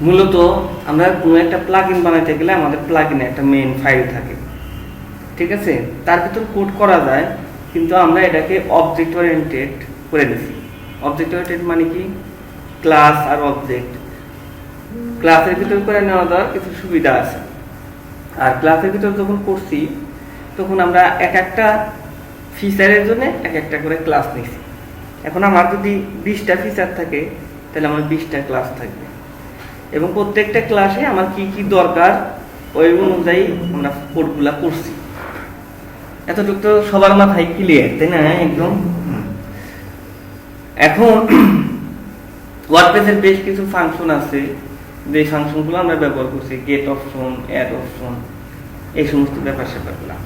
মূলত আমরা কোনো একটা প্লাগইন বানাইতে গেলে আমাদের প্লাগইনে একটা মেইন ফাইল থাকে, ঠিক আছে? তার ভিতর কোড করা যায়, কিন্তু আমরা এটাকে অবজেক্ট ওরিয়েন্টেড করে দিছি। অবজেক্ট ওরিয়েন্টেড মানে কি? ক্লাস আর অবজেক্ট, ক্লাসের ভিতর করে নেওয়া দেওয়ার কিছু সুবিধা আছে। আর ক্লাসের ভিতর যখন করছি তখন আমরা এক একটা ফিচারের জন্য এক একটা করে ক্লাস নিছি। এখন আমার যদি 20টা ফিচার থাকে তাহলে আমার 20টা ক্লাস থাকবে, এবং প্রত্যেকটা ক্লাসে আমার কি কি দরকার ওই অনুযায়ী আমরা কোডগুলা করছি। এতটুকু তো সবার মাথায় ক্লিয়ার, তাই না? একদম। এখন ওয়ার্ডপ্রেসের বেশ কিছু ফাংশন আছে, যে ফাংশনগুলো আমরা ব্যবহার করছি, গেট অপশন, অ্যাড অপশন, এই সমস্ত ব্যাপার স্যাপারগুলো।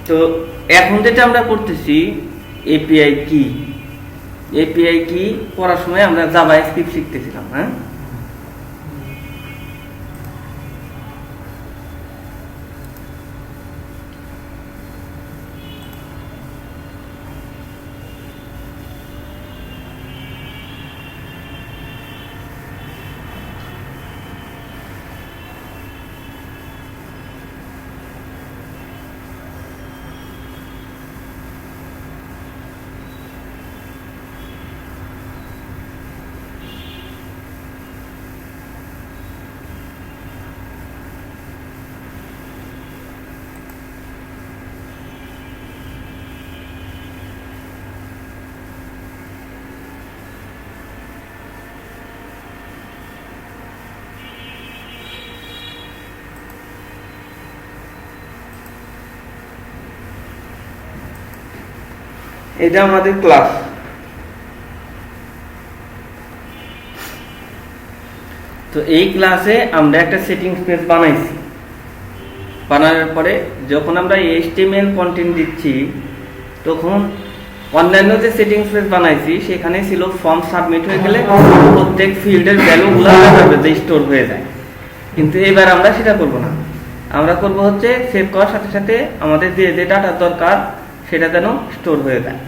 তো এখন যেটা আমরা করতেছি এপিআই কি, এপিআই কি পড়ার সময় আমরা জাভাস্ক্রিপ্ট শিখতেছিলাম। হ্যাঁ, এটা আমাদের ক্লাস। তো এই ক্লাসে আমরা একটা সেটিংস পেজ বানাইছি। বানানোর পরে যখন আমরা HTML কন্টেন্ট দিচ্ছি তখন অন্যান্য যে সেটিংস পেজ বানাইছি সেখানে ছিল ফর্ম সাবমিট হয়ে গেলে প্রত্যেক ফিল্ডের ভ্যালুগুলো ডাটাবেজে স্টোর হয়ে যায়, কিন্তু এবার আমরা সেটা করব না। আমরা করব হচ্ছে সেভ করার সাথে সাথে আমাদের যে যে ডাটা দরকার সেটা যেন স্টোর হয়ে যায়।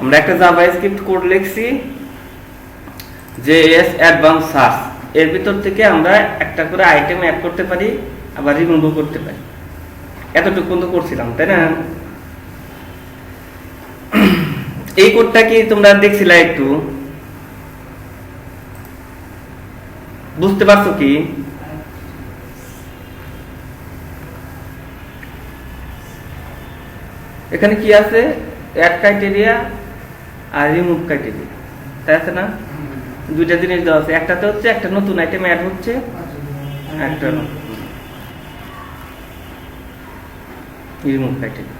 আমরা একটা জাভাস্ক্রিপ্ট কোড লিখছি, জেএস অ্যাডভান্স সার্চ, এর ভিতর থেকে আমরা একটা করে আইটেম অ্যাড করতে পারি, আবার রিমুভও করতে পারি। এতটুকু তো করছিলাম, তাই না? এই কোডটা কি তোমরা দেখছিলা? একটু বুঝতে পারছো কি? এখানে কি আছে? অ্যাড ক্রাইটেরিয়া আর রিমুভ ক্রাইটেরিয়া, তাই আছে না? দুইটা জিনিস দেওয়া আছে, একটাতে হচ্ছে একটা নতুন আইটেম অ্যাড হচ্ছে, একটা রিমুভ ক্রাইটেরিয়া।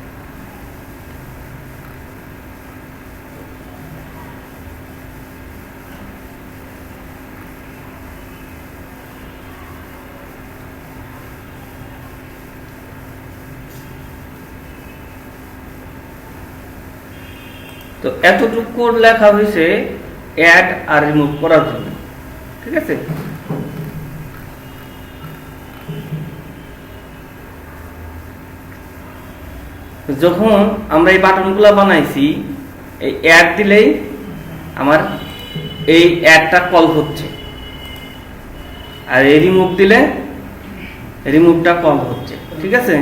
তো এতটুকু কোড লেখা হয়েছে অ্যাড আর রিমুভ করার জন্য, ঠিক আছে? যখন আমরা এই বাটনগুলো বানাইছি, এই অ্যাড দিলেই আমার এই অ্যাডটা কল হচ্ছে, আর এই রিমুভ দিলে রিমুভটা কল হচ্ছে, ঠিক আছে?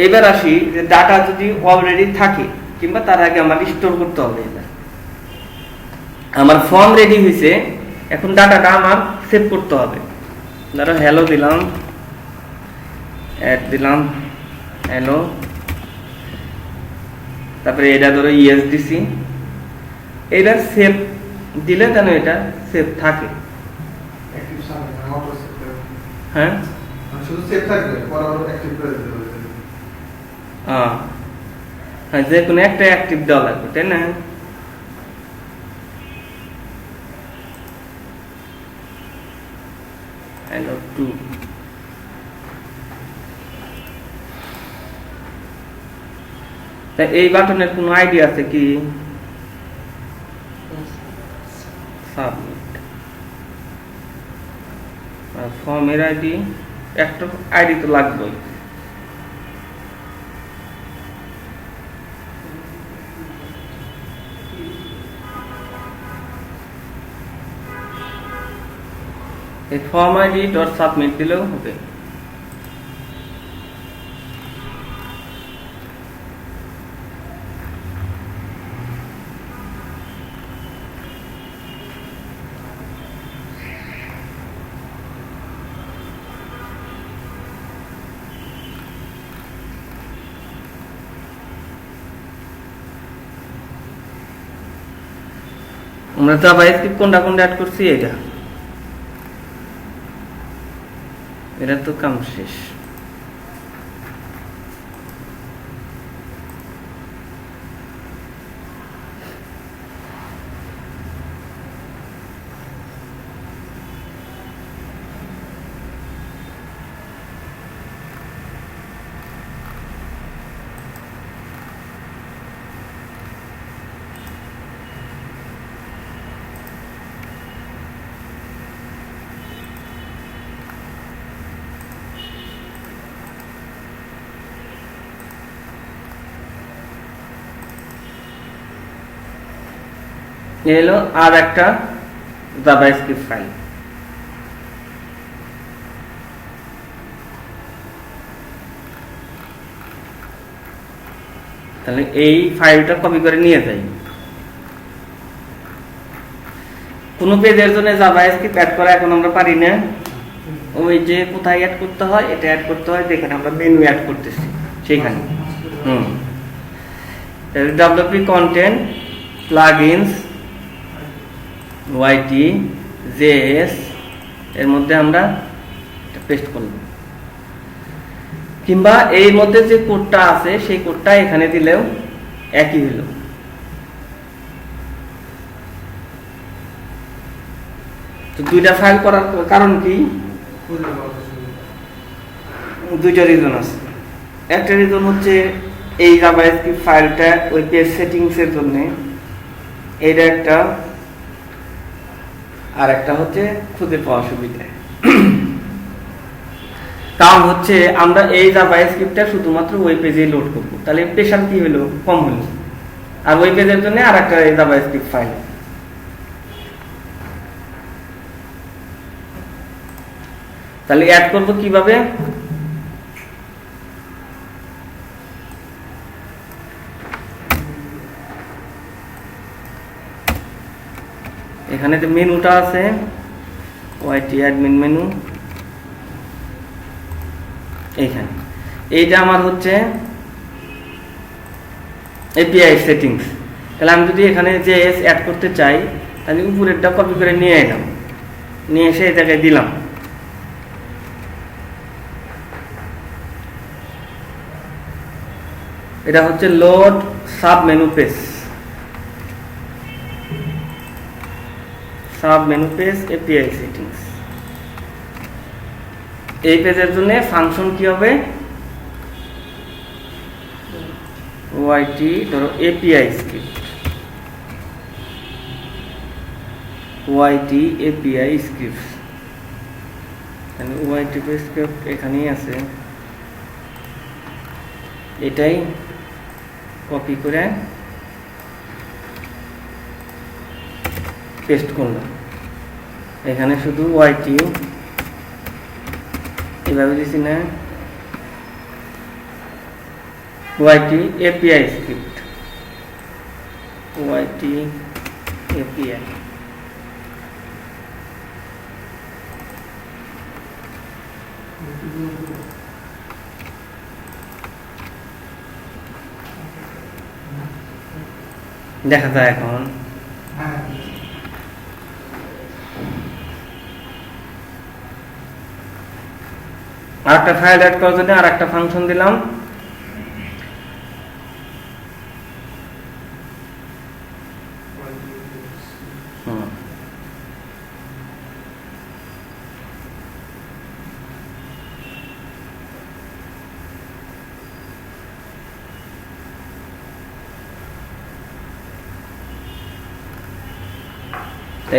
এবার আসি যে ডাটা যদি অলরেডি থাকে কিংবা তার আগে আমার স্টোর করতে হবে। আমার ফর্ম রেডি হয়েছে, এখন ডাটাটা আমার সেভ করতে হবে। ধরো হ্যালো দিলাম, অ্যাড দিলাম হ্যালো, তারপরে এটা ধরো ইয়েস দিছি। এটা সেভ দিলে যেন এটা সেভ থাকে। হ্যাঁ, শুধু সেভ থাকবে, পরবর্তী অ্যাক্টিভ করে দিতে হবে। হ্যাঁ, যে কোনো একটা অ্যাক্টিভ দেওয়া লাগবে, তাই না? হ্যালো 2, তা এই বাটনের কোনো আইডিয়া আছে কি? সাবমিট, ফর্মের আইডি, একটা আইডি তো লাগবে। এই ফর্ম আইডি ডট সাবমিট দিলেও হবে। আমরা জাভাস্ক্রিপ্ট কোনটা অ্যাড করছি, এটা তো কাম শেষ। এলো আর একটা জাভাস্ক্রিপ্ট ফাইল। তাহলে এই ফাইলটা কপি করে নিয়ে যাই। কোন পেজের জন্য জাভাস্ক্রিপ্ট অ্যাড করা এখন আমরা পারি না। ওই যে কোথায় অ্যাড করতে হয়, এটা অ্যাড করতে হয় যেখানে আমরা মেনু অ্যাড করতেছি সেইখানে। ডব্লিউপি কন্টেন্ট প্লাগইনস ওয়াইটি জেএস এর মধ্যে আমরা পেস্ট করব, কিংবা এর মধ্যে যে কোডটা আছে সেই কোডটা এখানে দিলেও একই হলো। তো দুইটা ফাইল করার কারণ কি? দুইটা রিজন আছে। একটা রিজন হচ্ছে এই জাভাস্ক্রিপ্ট ফাইলটা ওই পেজ সেটিংস এর জন্য, এইটা একটা, আর একটা হচ্ছে খুঁজে পাওয়া সুবিধা। কারণ হচ্ছে আমরা এই জাভাস্ক্রিপ্টটা শুধুমাত্র ওই পেজে লোড করব, তাহলে প্রেশার কি হলো, কম হলো। আর ওই পেজের জন্য আর একটা জাভাস্ক্রিপ্ট ফাইল। তাহলে অ্যাড করব কিভাবে? এখানে যে মেনুটা আছে ওয়াইটি অ্যাডমিন মেনু, এইখানে এইটা আমার হচ্ছে এপিআই সেটিংস। তাহলে আমি যদি এখানে জেএস অ্যাড করতে চাই তাহলে উপরেরটা কপি করে নিয়ে এলাম, নিয়ে এসে এই জায়গায় দিলাম। এটা হচ্ছে load sub menu page, sub menu page API settings. এই পেজের জন্য ফাংশন কি হবে? ওয়াইটি ধরো এপিআই স্ক্রিপ্ট, ওয়াইটি এপিআই স্ক্রিপ্ট। তাহলে ওয়াইটি স্ক্রিপ্ট এখানেই আছে, এটাই কপি করে পেস্ট করলাম। এখানে শুধু ওয়াইটি এভাবে দিছি না, ওয়াইটি এপিআই স্ক্রিপ্ট, ওয়াইটি এপিআই। দেখা যায় এখন আরেকটা ফাইল অ্যাড করার জন্য আরেকটা ফাংশন দিলাম।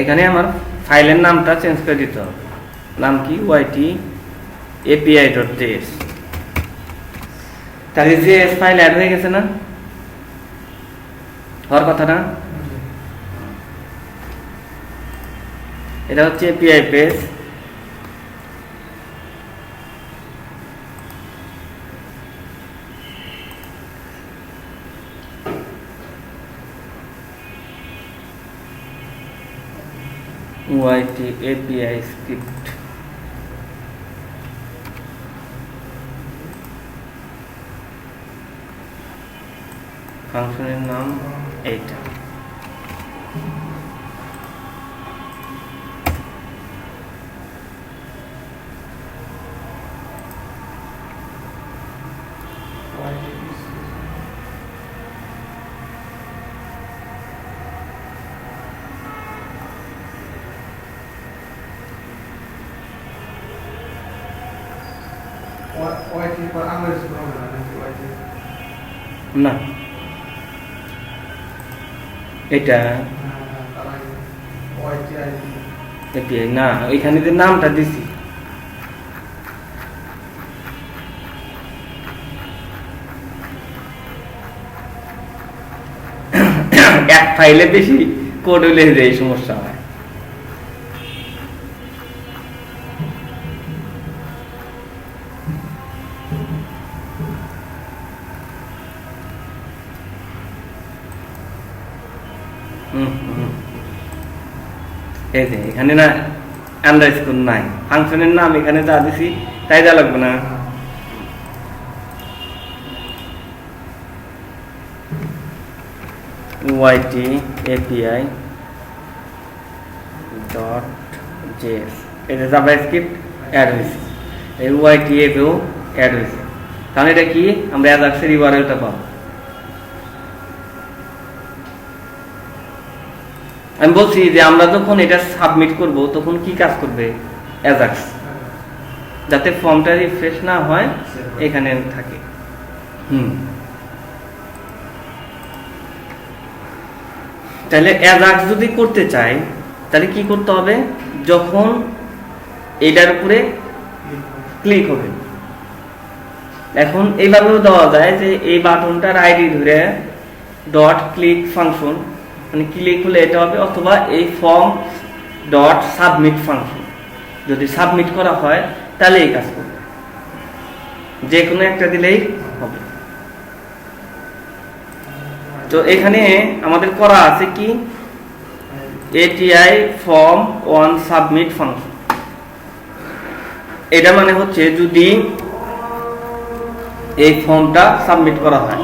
এখানে আমার ফাইলের নামটা চেঞ্জ করে দিতে হবে। নাম কি? ওয়াইটি api.js। তাহলে জেএস ফাইল অ্যাড হয়ে গেছে না, হওয়ার কথা না? এটা হচ্ছে এপিআই পেজ। ওয়াইটি এপিআই স্ক্রিপ্ট। ফাংশনের নাম এইটা। না, এটা এপিআই না, ওইখানে যে নামটা দিছি এক ফাইলে বেশি কোড হইলে এই সমস্যা হয়। এই যে এখানে না আন্ডারস্কোর নাই, ফাংশনের নাম এখানে যা দিছি তাই যা লাগবে না। ওয়াইটি এপিআই ডট জেএস, এটা জাভাস্ক্রিপ্ট অ্যাড হয়েছে, এই ওয়াইটি এপেও অ্যাড হয়েছে। তাহলে এটা কি? আমরা অ্যাজাক্সের ইউআরএলটা পাবো। আমি বলছি যে আমরা যখন এটা সাবমিট করব তখন কি কাজ করবে অ্যাজাক্স, যাতে ফর্মটা রিফ্রেশ না হয় এখানে থাকে। তাহলে অ্যাজাক্স যদি করতে চাই তাহলে কি করতে হবে? যখন এটার উপরে ক্লিক হবে, এখন এইভাবেও দেওয়া যায় যে এই বাটনটার আইডি ধরে ডট ক্লিক ফাংশন, মানে ক্লিক হলে এটা হবে, অথবা এই ফর্ম ডট সাবমিট ফাংশন, যদি সাবমিট করা হয় তাহলে এই কাজ করবে, যে কোনো একটা দিলেই হবে। তো এখানে আমাদের করা আছে কি? ATI form one submit function. এটা মানে হচ্ছে যদি এই ফর্মটা সাবমিট করা হয়,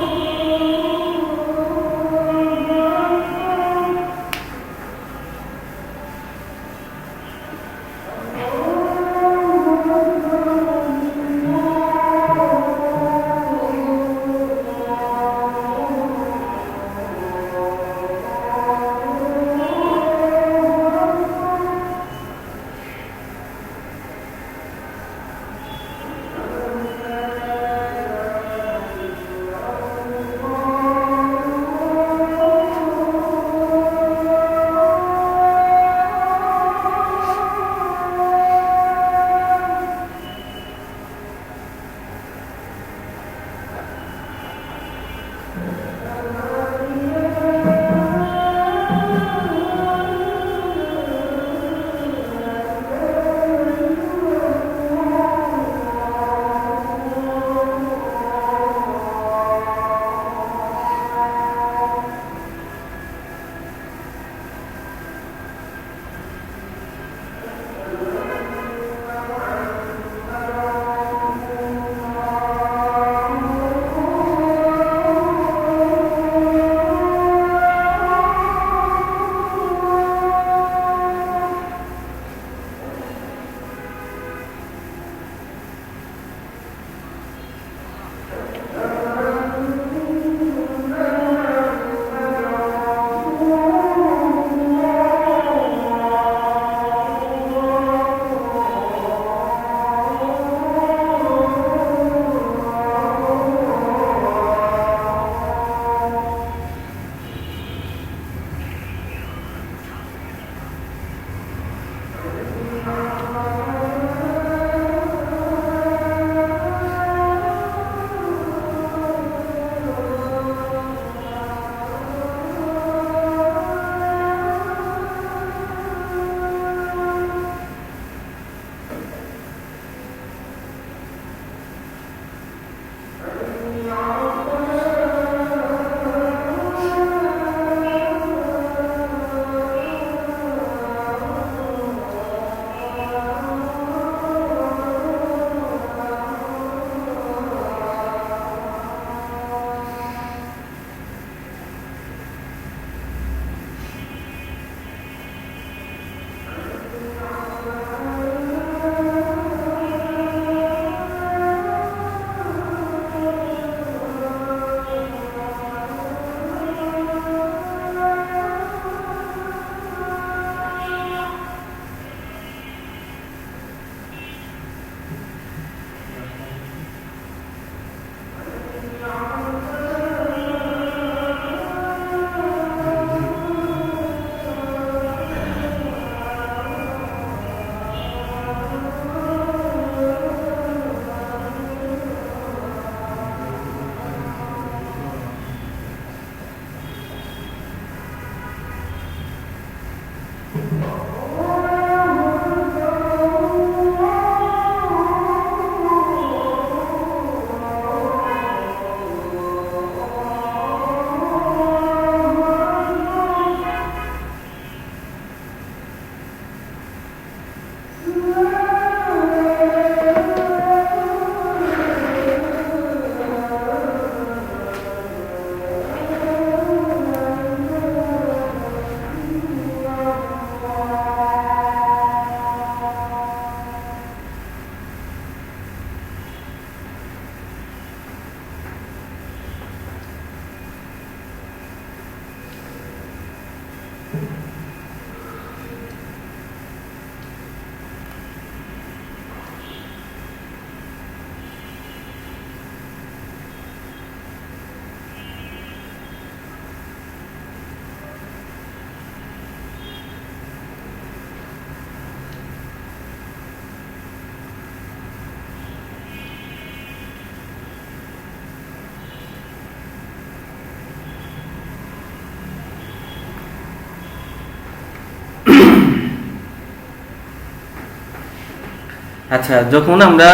আচ্ছা, যখন আমরা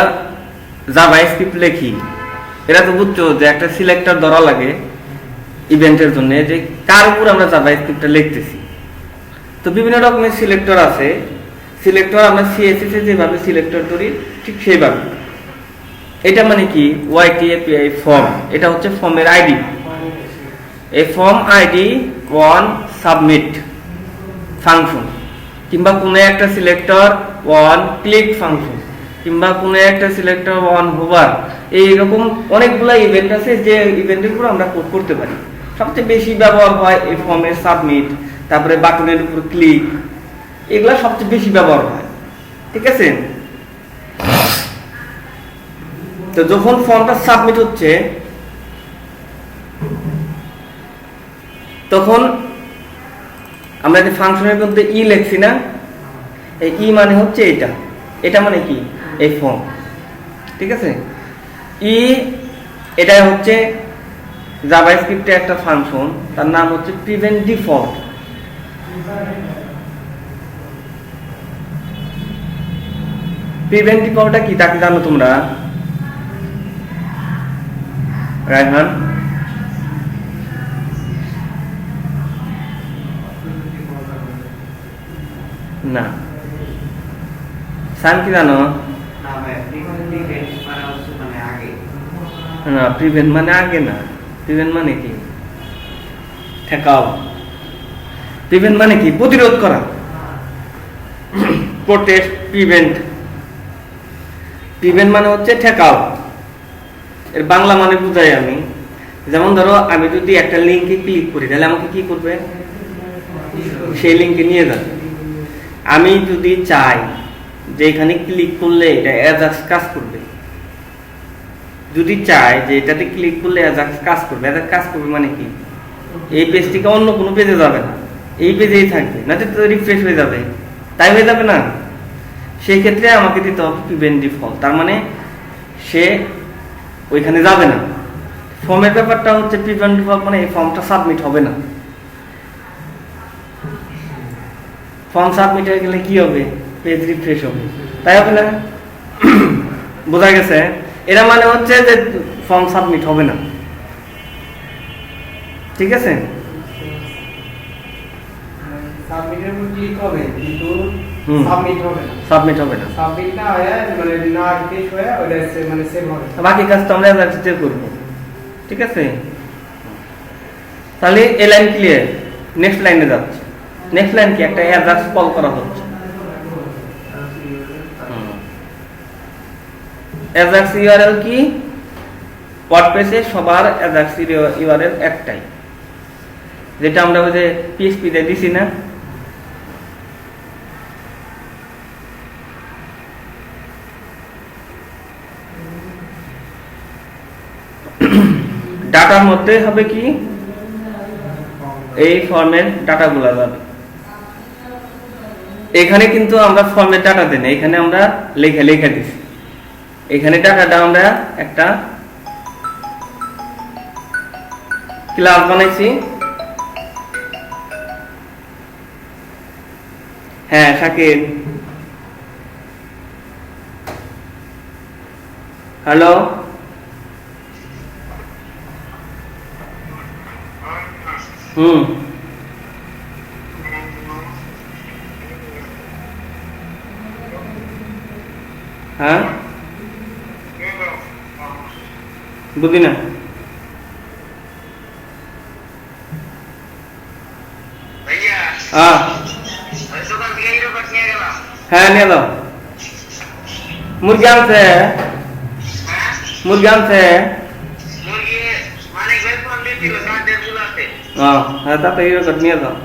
জাভা স্ক্রিপ্ট লিখি, এটা তো বুঝছো যে একটা সিলেক্টর ধরা লাগে ইভেন্টের জন্য, যে কার উপর আমরা জাভা স্ক্রিপ্টটা লিখতেছি। তো বিভিন্ন রকমের সিলেক্টর আছে। সিলেক্টর আমরা সিএসএস এ যেভাবে সিলেক্টর ধরি ঠিক সেইভাবে। এটা মানে কি, ওয়াইটি এপিআই ফর্ম, এটা হচ্ছে ফর্মের আইডি। এই form ID one submit function, কিংবা কোনো একটা সিলেক্টর ওয়ান ক্লিক ফাংশন, কিংবা কোনো একটা সিলেক্টর ওয়ান হোভার, এইরকম অনেকগুলো ইভেন্ট আছে যে ইভেন্টের উপর আমরা কোড করতে পারি। সবচেয়ে বেশি ব্যবহার হয় এই ফর্মের সাবমিট, তারপরে বাটনের উপর ক্লিক, এগুলো সবচেয়ে বেশি ব্যবহার হয়। ঠিক আছে, তো যখন ফর্মটা সাবমিট হচ্ছে তখন আমরা যে ফাংশনের মধ্যে ই লিখছি না, এই ই মানে হচ্ছে এটা, এটা মানে কি এই ফর্ম। ঠিক আছে, ই এটা হচ্ছে জাভাস্ক্রিপ্টে একটা ফাংশন, তার নাম হচ্ছে প্রিভেন্ট ডিফল্ট। প্রিভেন্ট ডিফল্টটা কি তাকে জানো তোমরা? রায়হান না, সান কি জানো? না, প্রিভেন্ট মানে আগে না, প্রিভেন্ট মানে কি ঠেকাও। প্রিভেন্ট মানে কি প্রতিরোধ করা, প্রোটেক্ট, প্রিভেন্ট। প্রিভেন্ট মানে হচ্ছে ঠেকাও। এর বাংলা মানে বুঝাই আমি। যেমন ধরো আমি যদি একটা লিঙ্কে ক্লিক করি তাহলে আমাকে কি করবে, সেই লিঙ্কে নিয়ে যাবে। আমি যদি চাই যে এখানে ক্লিক করলে এটা অ্যাজাক্স কাজ করবে, যদি চাই যে এটাতে ক্লিক করলে অ্যাজাক্স কাজ করবে, অ্যাজাক্স কাজ করবে মানে কি, এই পেজ থেকে অন্য কোনো পেজে যাবে না, এই পেজেই থাকবে, না তো রিফ্রেশ হয়ে যাবে, তাই হয়ে যাবে না। সেই ক্ষেত্রে আমাকে দিতে হবে প্রিভেন্ট ডিফল্ট, তার মানে সে ওইখানে যাবে না। ফর্মের ব্যাপারটা হচ্ছে প্রিভেন্ট ডিফল্ট মানে এই ফর্মটা সাবমিট হবে না। ফর্ম সাবমিট হয়ে গেলে কি হবে, পেজ রিফ্রেশ হবে, তাই হবে না? বোঝা গেছে? এরা মানে হচ্ছে যে ফর্ম সাবমিট হবে না। ঠিক আছে, সাবমিটের উপর ক্লিক হবে কিন্তু সাবমিট হবে না, সাবমিট হবে না, সাবমিট না হয় মানে না রিফ্রেশ হয় ওটা মানে সেভ হবে। বাকি কাজ তো আমরা এক্সিকিউট করব। ঠিক আছে, তাহলে এই লাইন ক্লিয়ার। নেক্সট লাইনে যাচ্ছে। নেক্সট লাইন কি, একটা অ্যাজাক্স কল করা হচ্ছে। অ্যাজাক্স ইউআরএল কি, ওয়ার্ডপ্রেসে সবার অ্যাজাক্স ইউআরএল একটাই, যেটা আমরা ওই যে পিএইচপি তে দিছি না। ডাটার মধ্যে হবে কি, এই ফর্মের ডাটাগুলো যাবে। এখানে কিন্তু আমরা ফর্মের ডাটা দেই না, এখানে আমরা লেখা দিছি। এখানে ডাটাটা আমরা একটা ক্লাস বানাইছি। হ্যাঁ শাকিব, হ্যালো, হ্যাঁ বুঝি না। হ্যাঁ নিয়ে যাও। মুরগি আনছে, মুরগি আনছে। হ্যাঁ তাতে নিয়ে যাও।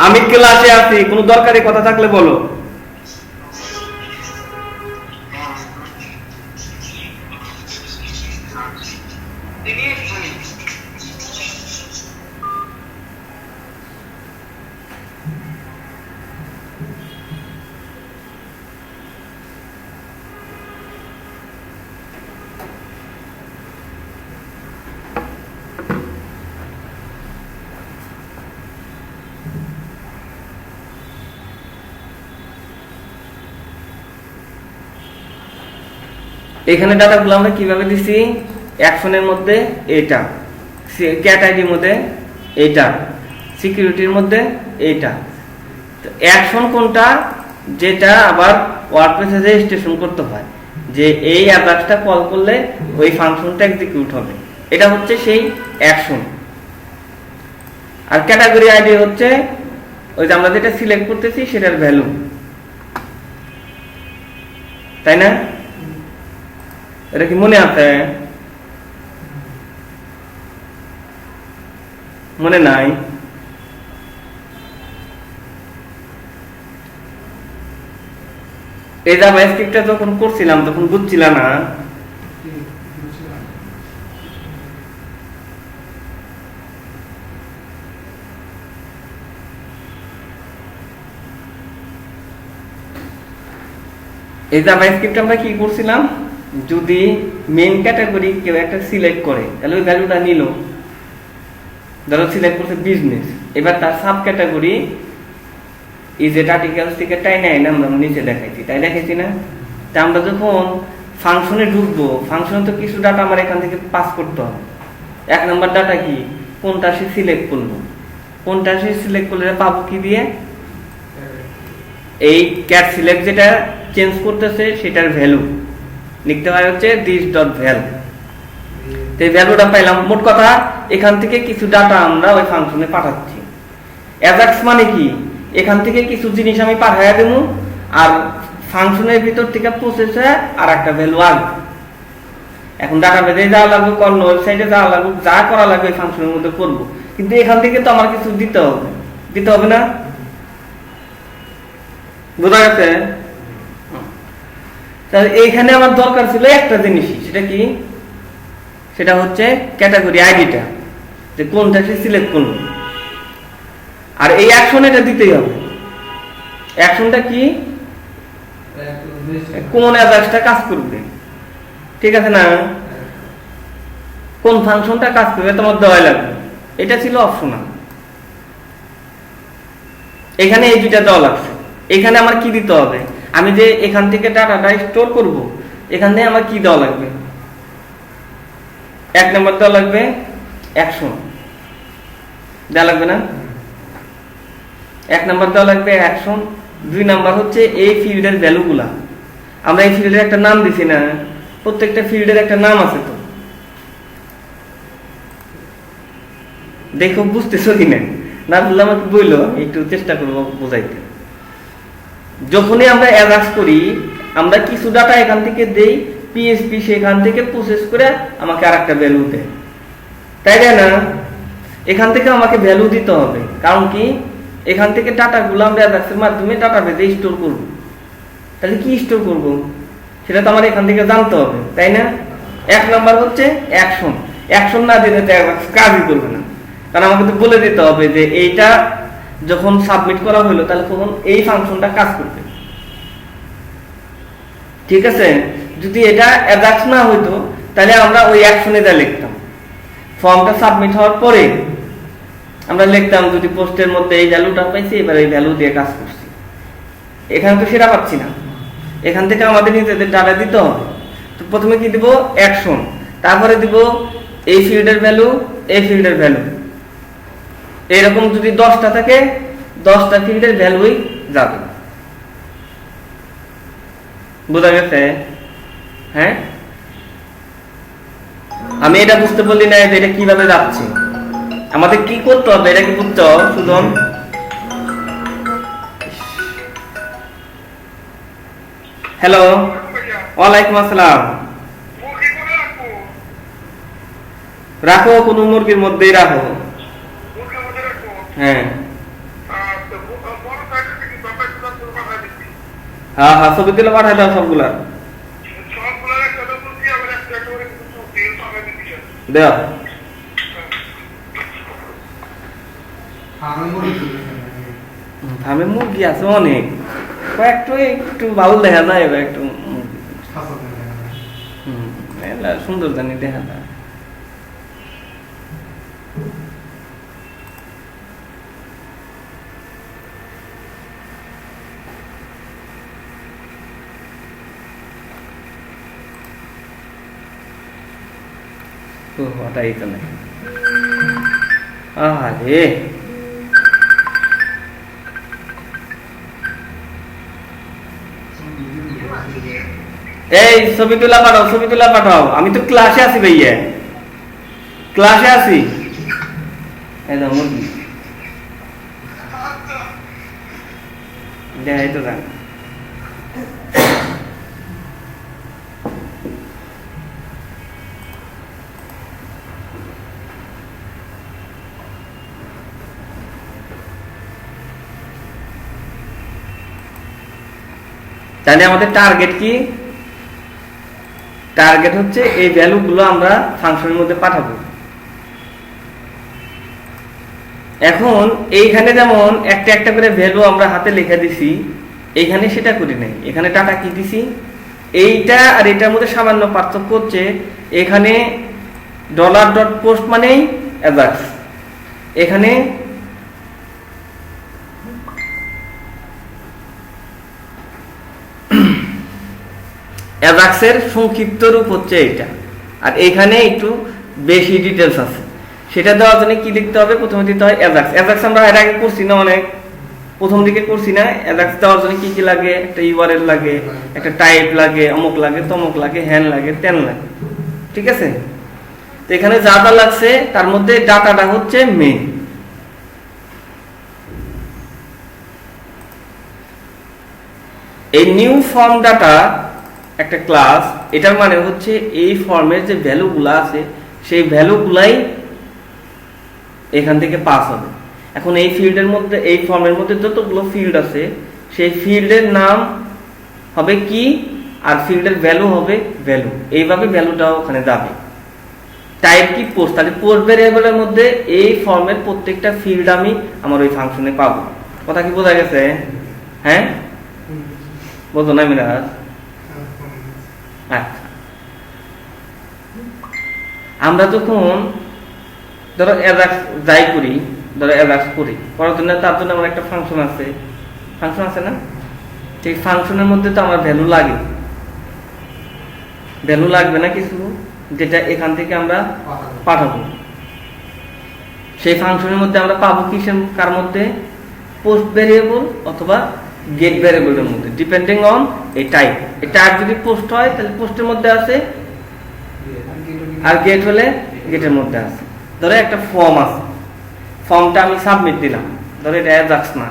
আমি ক্লাসে আছি, কোনো দরকারি কথা থাকলে বলো। এখানে ডাটাগুলো আমরা কিভাবে দিছি, অ্যাকশনের মধ্যে এটা, ক্যাট আইডির মধ্যে এটা, সিকিউরিটির মধ্যে এইটা। অ্যাকশন কোনটা, যেটা আবার ওয়ার্ডপ্রেসে রেজিস্ট্রেশন করতে হয়, যে এই অ্যাজাক্সটা কল করলে ওই ফাংশনটা এক্সিকিউট হবে, এটা হচ্ছে সেই অ্যাকশন। আর ক্যাটাগরি আইডি হচ্ছে ওই যে আমরা যেটা সিলেক্ট করতেছি সেটার ভ্যালু, তাই না? এটা কি মনে আছে? মনে নাই? এই জাভা স্ক্রিপ্টটা যখন করছিলাম তখন বুঝছিলাম না। এই জাভা স্ক্রিপ্ট আমরা কি করছিলাম, যদি মেইন ক্যাটাগরি কেউ একটা সিলেক্ট করে তাহলে ওই ভ্যালুটা নিল, ধরো সিলেক্ট করছে বিজনেস, এবার তার sub category is at articles থেকে টাইনে আইনে আমরা নিচে দেখাইছি, তাই দেখাইছি না? তা আমরা যখন ফাংশনে ঢুকবো, ফাংশনে তো কিছু ডাটা আমার এখান থেকে পাস করতে হবে। এক নম্বর ডাটা কি, কোনটা সে সিলেক্ট করলো, কোনটা সে সিলেক্ট করলে পাবো কি দিয়ে, এই ক্যাট সিলেক্ট যেটা চেঞ্জ করতেছে সেটার ভ্যালু লিখতে হয় হচ্ছে দিস ডট ভ্যালু। তো এই ভ্যালুটা পাইলাম। মোট কথা এখান থেকে কিছু ডাটা আমরা ওই ফাংশনে পাঠাচ্ছি। অ্যাজাক্স মানে কি, এখান থেকে কিছু জিনিস আমি পাঠাইয়া দেবো, আর ফাংশনের ভিতর থেকে প্রসেসে আর একটা ভ্যালু আসবে। এখন ডাটাবেজে যাওয়া লাগবে, অন্য ওয়েবসাইটে যাওয়া লাগবে, যা করা লাগবে এই ফাংশনের মধ্যে করবো, কিন্তু এখান থেকে তো আমার কিছু দিতে হবে না? বোঝা গেছে? তাহলে এইখানে আমার দরকার ছিল একটা জিনিসই, সেটা কি, সেটা হচ্ছে ক্যাটাগরি আইডিটা, যে কোনটা সে সিলেক্ট করলো। আর এই অ্যাকশন এটা দিতেই হবে। অ্যাকশনটা কি, কোন অ্যাজাক্সটা কাজ করবে, ঠিক আছে না? কোন ফাংশনটা কাজ করবে তোমার দেওয়া লাগবে, এটা ছিল অপশনাল। এখানে এই দুইটা দেওয়া লাগছে। এখানে আমার কি দিতে হবে, আমি যে এখান থেকে ডাটাটা স্টোর করব, এখান থেকে আমার কি দেওয়া লাগবে, এক নম্বর দেওয়া লাগবে অ্যাকশন, দেওয়া লাগবে না? এক নম্বর দেওয়া লাগবে অ্যাকশন। দুই নাম্বার হচ্ছে এই ফিল্ডের ভ্যালুগুলা, আমরা এই ফিল্ডের একটা নাম দিছি না, প্রত্যেকটা ফিল্ডের একটা নাম আছে, তো দেখো বুঝতেছো কিনা, না বুঝলে আমাকে বললো, একটু চেষ্টা করবো বোঝাইতে। যখনই আমরা অ্যাজাক্স করি, আমরা কিছু ডাটা এখান থেকে দেই, পিএসপি সেখান থেকে প্রসেস করে আমাকে আর একটা ভ্যালু দেয়, তাই না? এখান থেকে আমাকে ভ্যালু দিতে হবে, কারণ কি, এখান থেকে ডাটাগুলো আমরা অ্যাজাক্সের মাধ্যমে ডাটাবেজে স্টোর করব। তাহলে কি স্টোর করব সেটা তো আমার এখান থেকে জানতে হবে, তাই না? এক নাম্বার হচ্ছে অ্যাকশন। অ্যাকশন না দিলে তো অ্যাজাক্স কাজই করবে না, কারণ আমাকে তো বলে দিতে হবে যে এইটা যখন সাবমিট করা হলো তাহলে তখন এই ফাংশনটা কাজ করবে, ঠিক আছে? যদি এটা অ্যাজাক্স না হইতো তাহলে আমরা ওই অ্যাকশনে যা লিখতাম, ফর্মটা সাবমিট হওয়ার পরে আমরা লিখতাম যদি পোস্টের মধ্যে এই ভ্যালুটা পাইছি, এবার এই ভ্যালু দিয়ে কাজ করছি। এখানে তো সেটা পাচ্ছি না, এখান থেকে আমাদের নিজেদের ডাটা দিতে হবে। তো প্রথমে কি দিব, অ্যাকশন, তারপরে দিব এই ফিল্ডের ভ্যালু, এই ফিল্ডের ভ্যালু। এরকম যদি 10টা থাকে, 10টা ফিল্ডের ভ্যালুই যাবে। বোঝা গেছে? হ্যাঁ, আমি এটা বুঝতে বললি না যে এটা কিভাবে যাচ্ছে, আমাদের কি করতে হবে এটা কি বুঝতে হবে? সুজন, হ্যালো, ওয়ালাইকুম আসসালাম। রাখো, কোনো মুরগির মধ্যেই রাখো। হ্যাঁ হ্যাঁ হ্যাঁ, ছবি তুলে পাঠাই দাও সবগুলা, দেও। ফার্মে মুরগি আছে অনেক, কয়েকটু একটু ভালো দেখা যায়, এবার একটু সুন্দর জানি দেখা যায়। তো ওটা এখানে আরে এই ছবি তোলা পাঠাও আমি তো ক্লাসে আছি ভাইয়া ক্লাসে আছি এই দাও মুরগি দেখাই তো জান তাহলে আমাদের টার্গেট কি টার্গেট হচ্ছে এই ভ্যালুগুলো আমরা ফাংশনের মধ্যে পাঠাবো এখন এইখানে যেমন একটা একটা করে ভ্যালু আমরা হাতে লিখে দিছি এইখানে সেটা করি নাই এখানে ডাটা কি দিছি এইটা আর এটার মধ্যে সামান্য পার্থক্য হচ্ছে এখানে $.post মানেই অ্যাজাক্স এখানে অ্যাজাক্সের সংক্ষিপ্ত রূপ হচ্ছে এটা আর এখানে একটু বেশি ডিটেলস আছে সেটা দেওয়ার জন্য কি লিখতে হবে প্রথমে দিতে হয় অ্যাজাক্স আমরা এর আগে করছি না অনেক প্রথম দিকে করছি না অ্যাজাক্স দেওয়ার জন্য কি কি লাগে একটা ইউআরএল লাগে একটা টাইপ লাগে অমুক লাগে তমুক লাগে হ্যান লাগে তেন লাগে ঠিক আছে তো এখানে যা যা লাগছে তার মধ্যে ডাটাটা হচ্ছে মেইন এই নিউ ফর্ম ডাটা একটা ক্লাস এটার মানে হচ্ছে এই ফর্মের যে ভ্যালুগুলো আছে সেই ভ্যালুগুলাই এখান থেকে পাস হবে এখন এই ফিল্ডের মধ্যে এই ফর্মের মধ্যে যতগুলো ফিল্ড আছে সেই ফিল্ডের নাম হবে কি আর ফিল্ডের ভ্যালু হবে ভ্যালু এইভাবে ভ্যালুটাও ওখানে যাবে টাইপ কি পোস্ট তাহলে পোস্ট ভ্যারিয়েবলের মধ্যে এই ফর্মের প্রত্যেকটা ফিল্ড আমি আমার ওই ফাংশনে পাবো কথা কি বোঝা গেছে হ্যাঁ বোঝো না মিরাজ আচ্ছা আমরা যখন ধরো অ্যাজাক্স যাই করি ধরো অ্যাজাক্স করি করার জন্য তার জন্য আমার একটা ফাংশন আছে না ঠিক ফাংশনের মধ্যে তো আমার ভ্যালু লাগবে না কিছু যেটা এখান থেকে আমরা পাঠাবো সেই ফাংশনের মধ্যে আমরা পাবো কিসের কার মধ্যে পোস্ট ভ্যারিয়েবল অথবা গেট ভ্যারিয়েবলের মধ্যে ডিপেন্ডিং অন এই টাইপ যদি পোস্ট হয় তাহলে পোস্টের মধ্যে আছে আর গেট হলে গেটের মধ্যে আছে ধরো একটা ফর্ম আছে ফর্মটা আমি সাবমিট দিলাম ধরো এটা অ্যাজাক্স না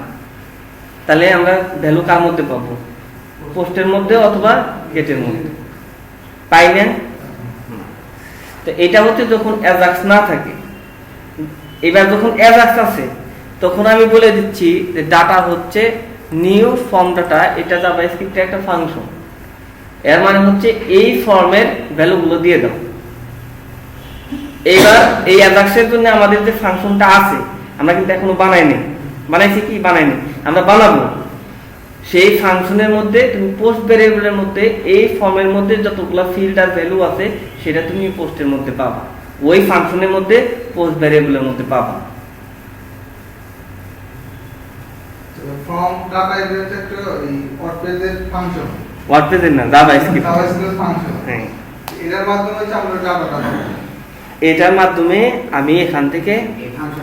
তাহলে আমরা ভ্যালু কার মধ্যে পাবো পোস্টের মধ্যে অথবা গেটের মধ্যে পাই না তো এটা হচ্ছে যখন অ্যাজাক্স না থাকে এবার যখন অ্যাজাক্স আছে তখন আমি বলে দিচ্ছি যে ডাটা হচ্ছে নিউ ফর্ম ডাটা এটা জাভাস্ক্রিপ্টের একটা ফাংশন এর মানে হচ্ছে এই ফর্মের ভ্যালুগুলো দিয়ে দাও এবার এই অ্যাজাক্সের জন্য আমাদের যে ফাংশনটা আছে আমরা কিন্তু এখনো বানাইনি আমরা বানাবো সেই ফাংশনের মধ্যে তুমি পোস্ট ভ্যারিয়েবলের মধ্যে এই ফর্মের মধ্যে যতগুলো ফিল্ড আর ভ্যালু আছে সেটা তুমি পোস্টের মধ্যে পাবা ওই ফাংশনের মধ্যে পোস্ট ভ্যারিয়েবলের মধ্যে পাবা ফর্ম ডাটা এর একটা ওয়ার্ডপ্রেসের ফাংশন ওয়ার্ডপ্রেসের না জাভাস্ক্রিপ্ট ফাংশন হ্যাঁ এটার মাধ্যমে হচ্ছে আমরা ডাটাটা এটার মাধ্যমে আমি এখান থেকে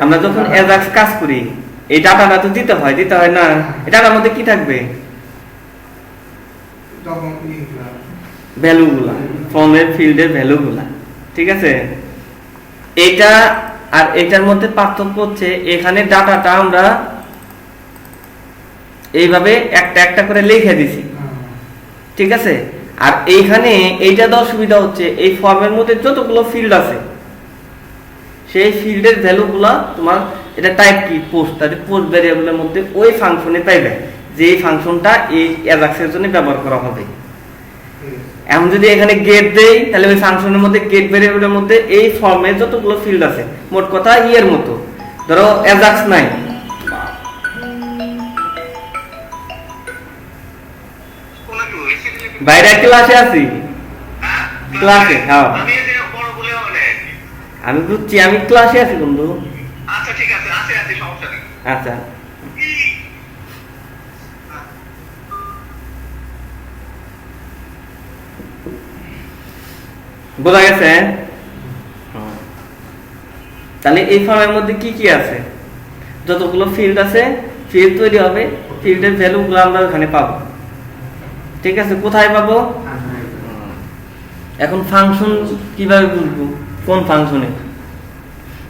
আমরা যখন অ্যাজাক্স কাজ করি এই ডাটাটা তো দিতে হয় না এটার মধ্যে কি থাকবে ভ্যালুগুলা ফর্মের ফিল্ডের ভ্যালুগুলা ঠিক আছে এটা আর এটার মধ্যে পার্থক্য হচ্ছে এখানে ডাটাটা আমরা এইভাবে একটা একটা করে লিখে দিছি ঠিক আছে আর এইখানে এইটা দেওয়ার সুবিধা হচ্ছে এই ফর্মের মধ্যে যতগুলো ফিল্ড আছে সেই ফিল্ডের ভ্যালুগুলা তোমার এটা টাইপ কি পোস্ট তাহলে পোস্ট ভ্যারিয়েবলের মধ্যে ওই ফাংশনে পাইবে যে এই ফাংশনটা এই অ্যাজাক্সের জন্য ব্যবহার করা হবে এখন যদি এখানে গেট দেই তাহলে ওই ফাংশনের মধ্যে গেট ভ্যারিয়েবলের মধ্যে এই ফর্মে যতগুলো ফিল্ড আছে মোট কথা এর মতো ধরো অ্যাজাক্স নাই বাইরে ক্লাসে আছি ক্লাসে হ্যাঁ আমি বুঝছি আমি ক্লাসে আছি বন্ধু আচ্ছা ঠিক আছে আছে সমস্যা নেই আচ্ছা বোঝা গেছে তাহলে এই ফর্মের মধ্যে কি কি আছে, যতগুলো ফিল্ড আছে ফিল্ড তৈরি হবে, ফিল্ডের ভ্যালুগুলো আমরা ওখানে পাবো। ঠিক আছে, কোথায় পাবো? এখন ফাংশন কিভাবে বুঝবো কোন ফাংশনে?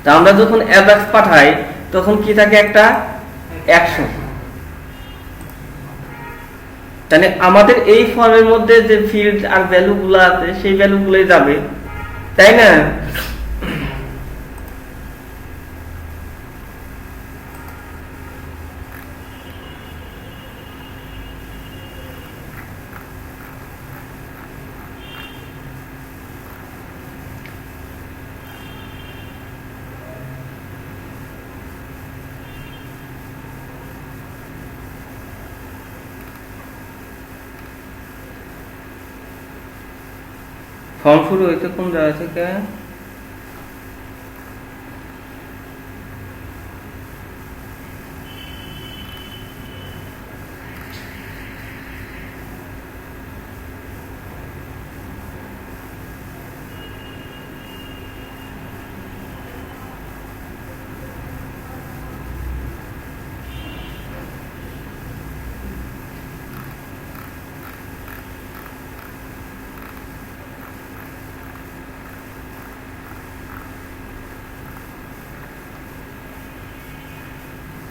তা আমরা যখন অ্যাজাক্স পাঠাই তখন কি থাকে, একটা অ্যাকশন। তাহলে আমাদের এই ফর্মের মধ্যে যে ফিল্ড আর ভ্যালুগুলো আছে সেই ভ্যালুগুলোই যাবে, তাই না? ফর্ম শুরু হইতে কোন জায়গা থেকে?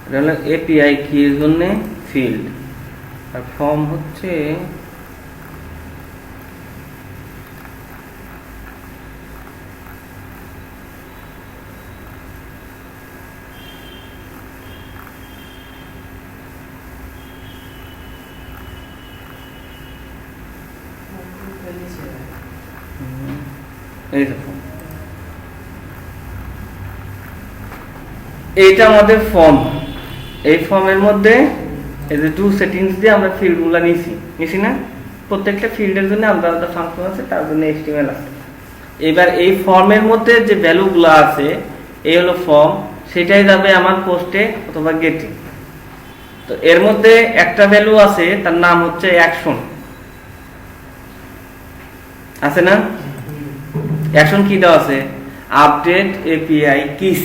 এটা হলো এপিআই কি এর জন্য ফিল্ড, আর ফর্ম হচ্ছে এই দেখো, এইটা আমাদের ফর্ম। এই ফর্মের মধ্যে এই যে টু সেটিংস দিয়ে আমরা ফিল্ডগুলো নিছি না, প্রত্যেকটা ফিল্ডের জন্য আলাদা আলাদা ফাংশন আছে, তার জন্য HTML আছে। এবার এই ফর্মের মধ্যে যে ভ্যালুগুলো আছে এই হলো ফর্ম, সেটাই যাবে আমার পোস্টে অথবা গেটে। তো এর মধ্যে একটা ভ্যালু আছে, তার নাম হচ্ছে অ্যাকশন, আছে না? অ্যাকশন কি দেওয়া আছে? Update API kiss.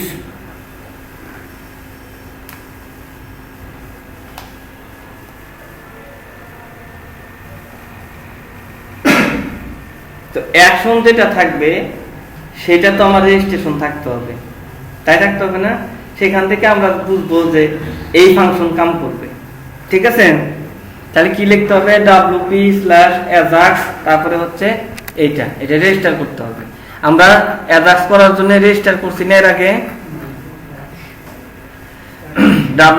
তো অ্যাকশন যেটা থাকবে সেটা তো আমার রেজিস্ট্রেশন থাকতে হবে, তাই থাকতে হবে না? সেখান থেকে আমরা বুঝবো যে এই ফাংশন কাম করবে। ঠিক আছে, তাহলে কি লিখতে হবে? wp/ajax, তারপরে হচ্ছে এটা রেজিস্টার করতে হবে। আমরা অ্যাজাক্স করার জন্য রেজিস্টার করছি না এর আগে?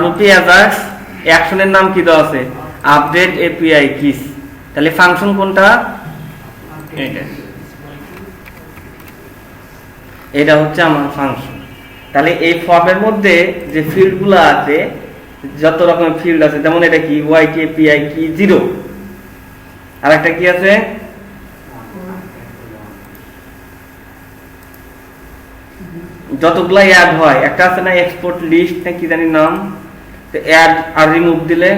wp/ajax, অ্যাকশনের নাম কি দেওয়া আছে? Update API kiss. তাহলে ফাংশন কোনটা? এটা হচ্ছে আমার ফাংশন। তাহলে এই ফর্মের মধ্যে যে ফিল্ডগুলো আছে, যত রকমের ফিল্ড আছে, যেমন এটা কি ওয়াইটি এপিআই কি 0, আর একটা কি আছে যতগুলা অ্যাড হয়, একটা আছে না এক্সপোর্ট লিস্ট না কি জানি নাম, তো অ্যাড আর রিমুভ দিলে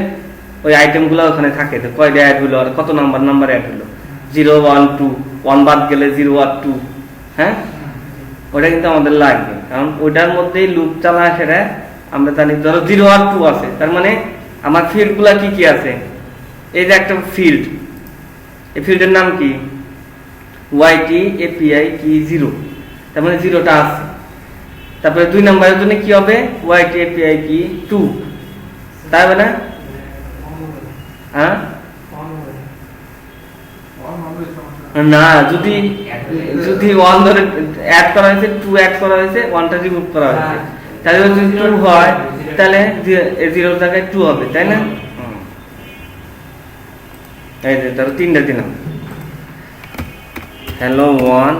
ওই আইটেমগুলো ওখানে থাকে, তো কয়টা অ্যাড হলো আর কত নাম্বার অ্যাড হলো, 0 1 2, 1 বাদ গেলে 0 আর 2। হ্যাঁ, ওটা কিন্তু আমাদের লাগবে, কারণ ওইটার মধ্যেই লুপ চালা সেটা আমরা জানি। ধরো 0 আর 2 আছে, তার মানে আমার ফিল্ডগুলো কি কি আছে? এই যে একটা ফিল্ড, এই ফিল্ডের নাম কি? ওয়াইটি এপিআই কি 0, তার মানে 0টা আছে। তারপরে 2 নম্বরের জন্য কি হবে? ওয়াইটি এপিআই কি 2, তাই হবে না? হ্যাঁ না, যদি 1 ধরে অ্যাড করা হয়েছে, 2 অ্যাড করা হয়েছে, 1টা রিমুভ করা হয়েছে, তাহলে যদি 2 হয় তাহলে 0 জায়গায় 2 হবে, তাই না? এই যে ধরো 3টা দিলাম, hello 1,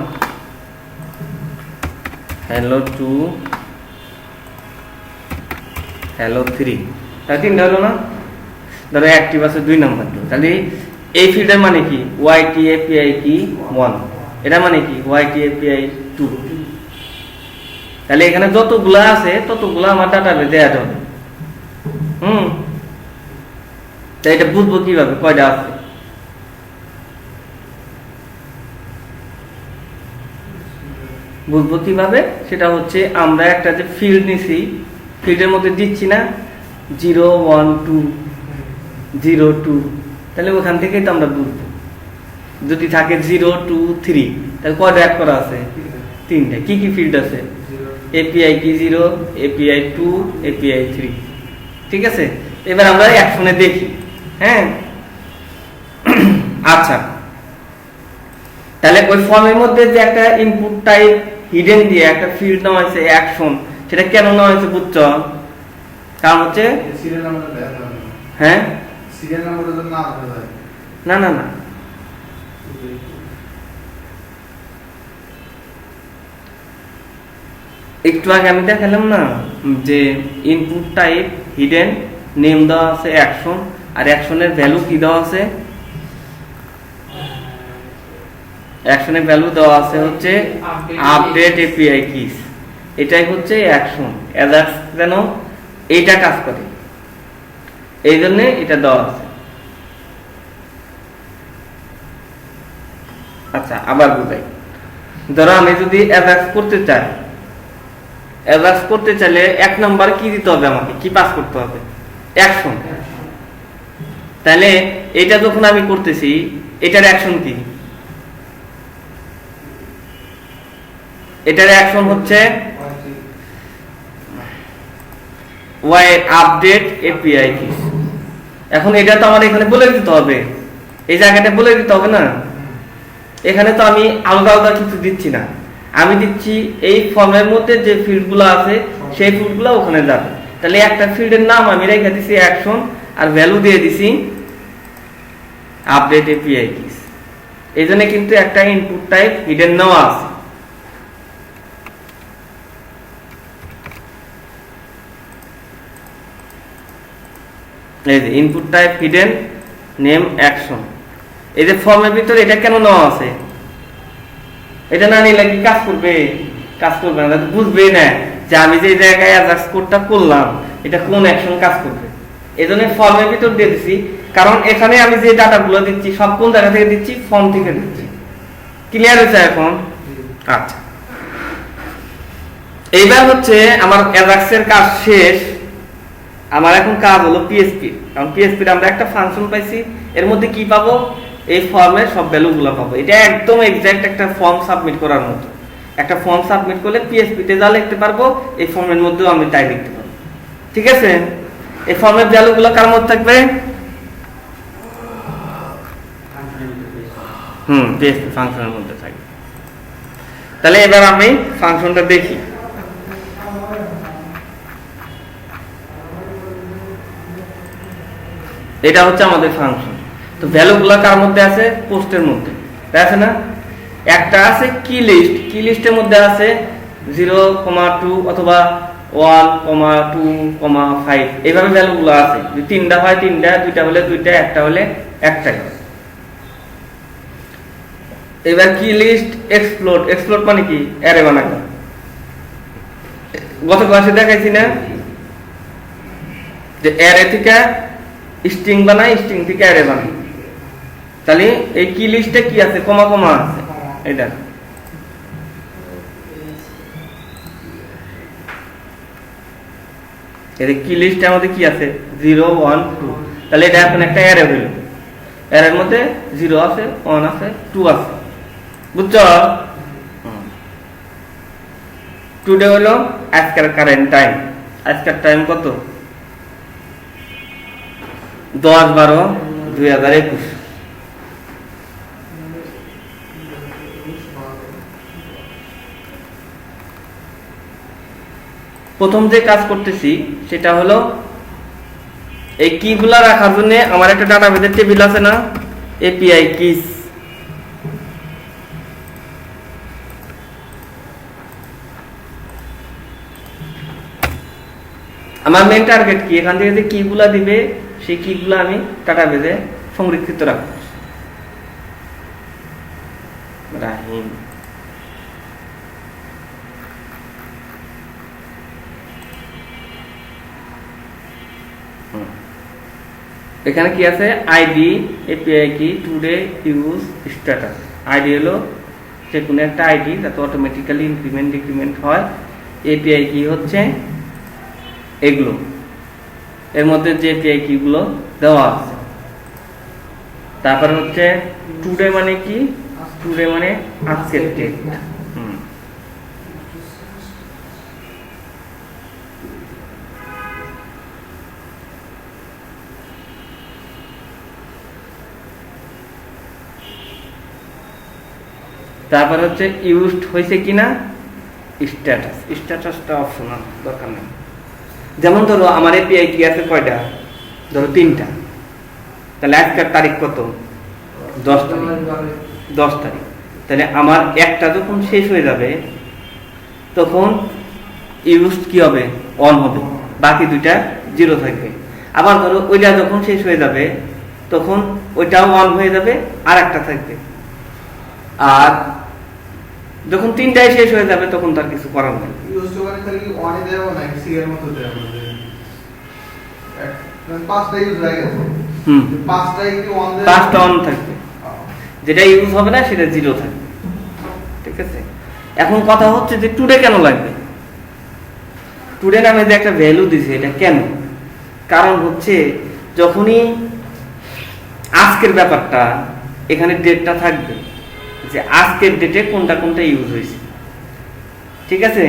hello 2, hello 3, তাহলে 3টা হলো না? ধরো অ্যাক্টিভ আছে 2 নাম্বার, তাহলে এই ফিল্ডের মানে কি? ওয়াইটি এপিআই কি 1, এটা মানে কি? ওয়াইটি এপিআই 2। তাহলে এখানে যতগুলা আছে ততগুলা আমার ডাটাবেজে অ্যাড হবে। তাই এটা বুঝবো কিভাবে কয়টা আছে? বুঝবো কিভাবে? সেটা হচ্ছে আমরা একটা যে ফিল্ড নিছি, ফিল্ডের মধ্যে দিচ্ছি না 0 1 2 0 2, তাহলে ওখান থেকেই তো আমরা বুঝবো। যদি থাকে 0 2 3, তাহলে কয়টা অ্যাড করা আছে? 3টা। কি কি ফিল্ড আছে? এপিআই কি 0, এপিআই 2, এপিআই 3। ঠিক আছে, এবার আমরা অ্যাকশনে দেখি। হ্যাঁ, আচ্ছা, তাহলে ওই ফর্মের মধ্যে যে একটা ইনপুট টাইপ হিডেন দিয়ে একটা ফিল্ড নেওয়া হয়েছে অ্যাকশন, সেটা কেন নেওয়া হয়েছে বুঝছো? কারণ হচ্ছে সিরিয়াল নাম্বারটা দেওয়া যাবে না। হ্যাঁ, সিরিয়াল নাম্বারটা তো না দেওয়া যায়। না না না, একটু আগে আমি দেখালাম না যে ইনপুট টাইপ হিডেন, নেম দেওয়া আছে অ্যাকশন, আর অ্যাকশনের ভ্যালু কি দেওয়া আছে? অ্যাকশনের ভ্যালু দেওয়া আছে হচ্ছে আপডেট এপিআই কিস। এটাই হচ্ছে অ্যাকশন। অ্যাজাক্স যেন এইটা কাজ করে, এই জন্য এটা দেওয়া আছে। আচ্ছা, আবার বুঝাই। ধরো আমি যদি অ্যাজাক্স করতে চাই, অ্যাজাক্স করতে চাইলে 1 নাম্বার কি দিতে হবে? আমাকে কি পাস করতে হবে? অ্যাকশন। তাহলে এটা যখন আমি করতেছি, এটার অ্যাকশন কি? এটার অ্যাকশন হচ্ছে ওয়াই আপডেট এপিআই কি। এখন এটা তো আমার এখানে বলে দিতে হবে, এই জায়গাটা বলে দিতে হবে না? এখানে তো আমি আলাদা আলাদা কিছু দিচ্ছি না, আমি দিচ্ছি এই ফর্মের মধ্যে যে ফিল্ডগুলো আছে সেই ফিল্ডগুলো ওখানে যাবে। তাহলে একটা ফিল্ডের নাম আমি রেখে দিছি অ্যাকশন, আর ভ্যালু দিয়ে দিছি আপডেট এপিআই কি। এই জন্য কিন্তু একটা ইনপুট টাইপ হিডেন নেওয়া আছে। এই যে input type hidden name action, এই যে ফর্মের ভিতরে এটা কেন নেওয়া আছে? এটা না নিলে কি কাজ করবে? কাজ করবে না, বুঝবেই না যে আমি যে জায়গায় অ্যাডজাস্ট কোডটা করলাম এটা কোন অ্যাকশন কাজ করবে। এই জন্য ফর্মের ভিতর দিয়ে দিচ্ছি, কারণ এখানে আমি যে ডাটাগুলো দিচ্ছি সব কোন জায়গা থেকে দিচ্ছি? ফর্ম থেকে দিচ্ছি। ক্লিয়ার হয়েছে এখন? আচ্ছা, এইবার হচ্ছে আমার অ্যাডজাক্সের কাজ শেষ। আমার এখন কাজ হলো পিএসপি। কারণ পিএসপির আমরা একটা ফাংশন পাইছি, এর মধ্যে কি পাবো? এই ফর্মের সব ভ্যালুগুলো পাবো। এটা একদম এক্সাক্ট একটা ফর্ম সাবমিট করার মতো। একটা ফর্ম সাবমিট করলে পিএসপিতে যা লিখতে পারবো এই ফর্মের মধ্যেও আমি তাই লিখতে পারবো। ঠিক আছে, এই ফর্মের ভ্যালুগুলো কার মধ্যে থাকবে? পিএসপি ফাংশনের মধ্যে থাকবে। তাহলে এবার আমি ফাংশনটা দেখি। এটা হচ্ছে আমাদের ফাংশন। তো ভ্যালুগুলো কার মধ্যে আছে? পোস্টের মধ্যে, তাই আছে না? একটা আছে কি লিস্ট, কি লিস্টের মধ্যে আছে 0,2 অথবা 1,2,5 এইভাবে ভ্যালুগুলো আছে। যদি 3টা হয় 3টা, 2টা হলে 2টা, একটা হলে একটাই। এবার কি লিস্ট এক্সপ্লোড, এক্সপ্লোড মানে কি? অ্যারে বানানো। গত ক্লাসে দেখাইছি না যে অ্যারে থেকে স্ট্রিং বানাই, স্ট্রিং থেকে অ্যারে বানাই। তাহলে এই কি লিস্টে কি আছে? কমা কমা আছে। এটা এর কি লিস্টে আমাদের কি আছে? 0 1 2। তাহলে এটা এখন একটা অ্যারে হইল। অ্যারের মধ্যে 0 আছে, 1 আছে, 2 আছে। বুঝছো? টুডে হলো আজকের কারেন্ট টাইম। আজকের টাইম কত? 10/12/2021। প্রথম যে কাজ করতেছি সেটা হলো এই কিগুলা রাখার জন্য আমার একটা ডাটাবেসের টেবিল আছে না, এপিআই কিস। আমার মেন টার্গেট কি? এখান থেকে যে কিগুলা দিবে সেই কিগুলা আমি ডাটাবেসে সংরক্ষিত রাখবো। রাহিম, এখানে কি আছে? আইডি, এপিআই কি, টুডে, ইউজ, স্ট্যাটাস। আইডি হলো যে কোনো একটা আইডি যাতে অটোমেটিক্যালি ইনক্রিমেন্ট ডিক্রিমেন্ট হয়। এপিআই কি হচ্ছে এগুলো, এর মধ্যে যে এপিআই কিগুলো দেওয়া আছে। তারপরে হচ্ছে টুডে মানে কি, টুডে মানে আজকের ডেট। তারপর হচ্ছে ইউজড হয়েছে কিনা স্ট্যাটাস, স্ট্যাটাসটা অপশনাল, দরকার নেই। যেমন ধরো আমার এপিআই কি আছে কয়টা, ধরো 3টা, তাহলে আজকের তারিখ কত, 10 তারিখ, 10 তারিখ। তাহলে আমার একটা যখন শেষ হয়ে যাবে তখন ইউজড কি হবে, অন হবে, বাকি 2টা 0 থাকবে। আবার ধরো ওইটা যখন শেষ হয়ে যাবে তখন ওইটাও অন হয়ে যাবে, আর একটা থাকবে। আর যখন 3টাই শেষ হয়ে যাবে তখন তার কিছু করার নেই। ইউজ তো করে খালি অনে দেব না, সি এর মতো দেব না। পাঁচটা ইউজ হয়ে গেছে, পাঁচটাই কি অন দেব, 5টা অন থাকবে, যেটা ইউজ হবে না সেটা 0 থাকবে। ঠিক আছে, এখন কথা হচ্ছে যে টুডে কেন লাগবে। টুডে নামে যে একটা ভ্যালু দিছে, এটা কেন? কারণ হচ্ছে যখনই আজকের ব্যাপারটা, এখানে ডেটটা থাকবে যে আজকের ডেটে কোনটা কোনটা ইউজ হয়েছে। ঠিক আছে,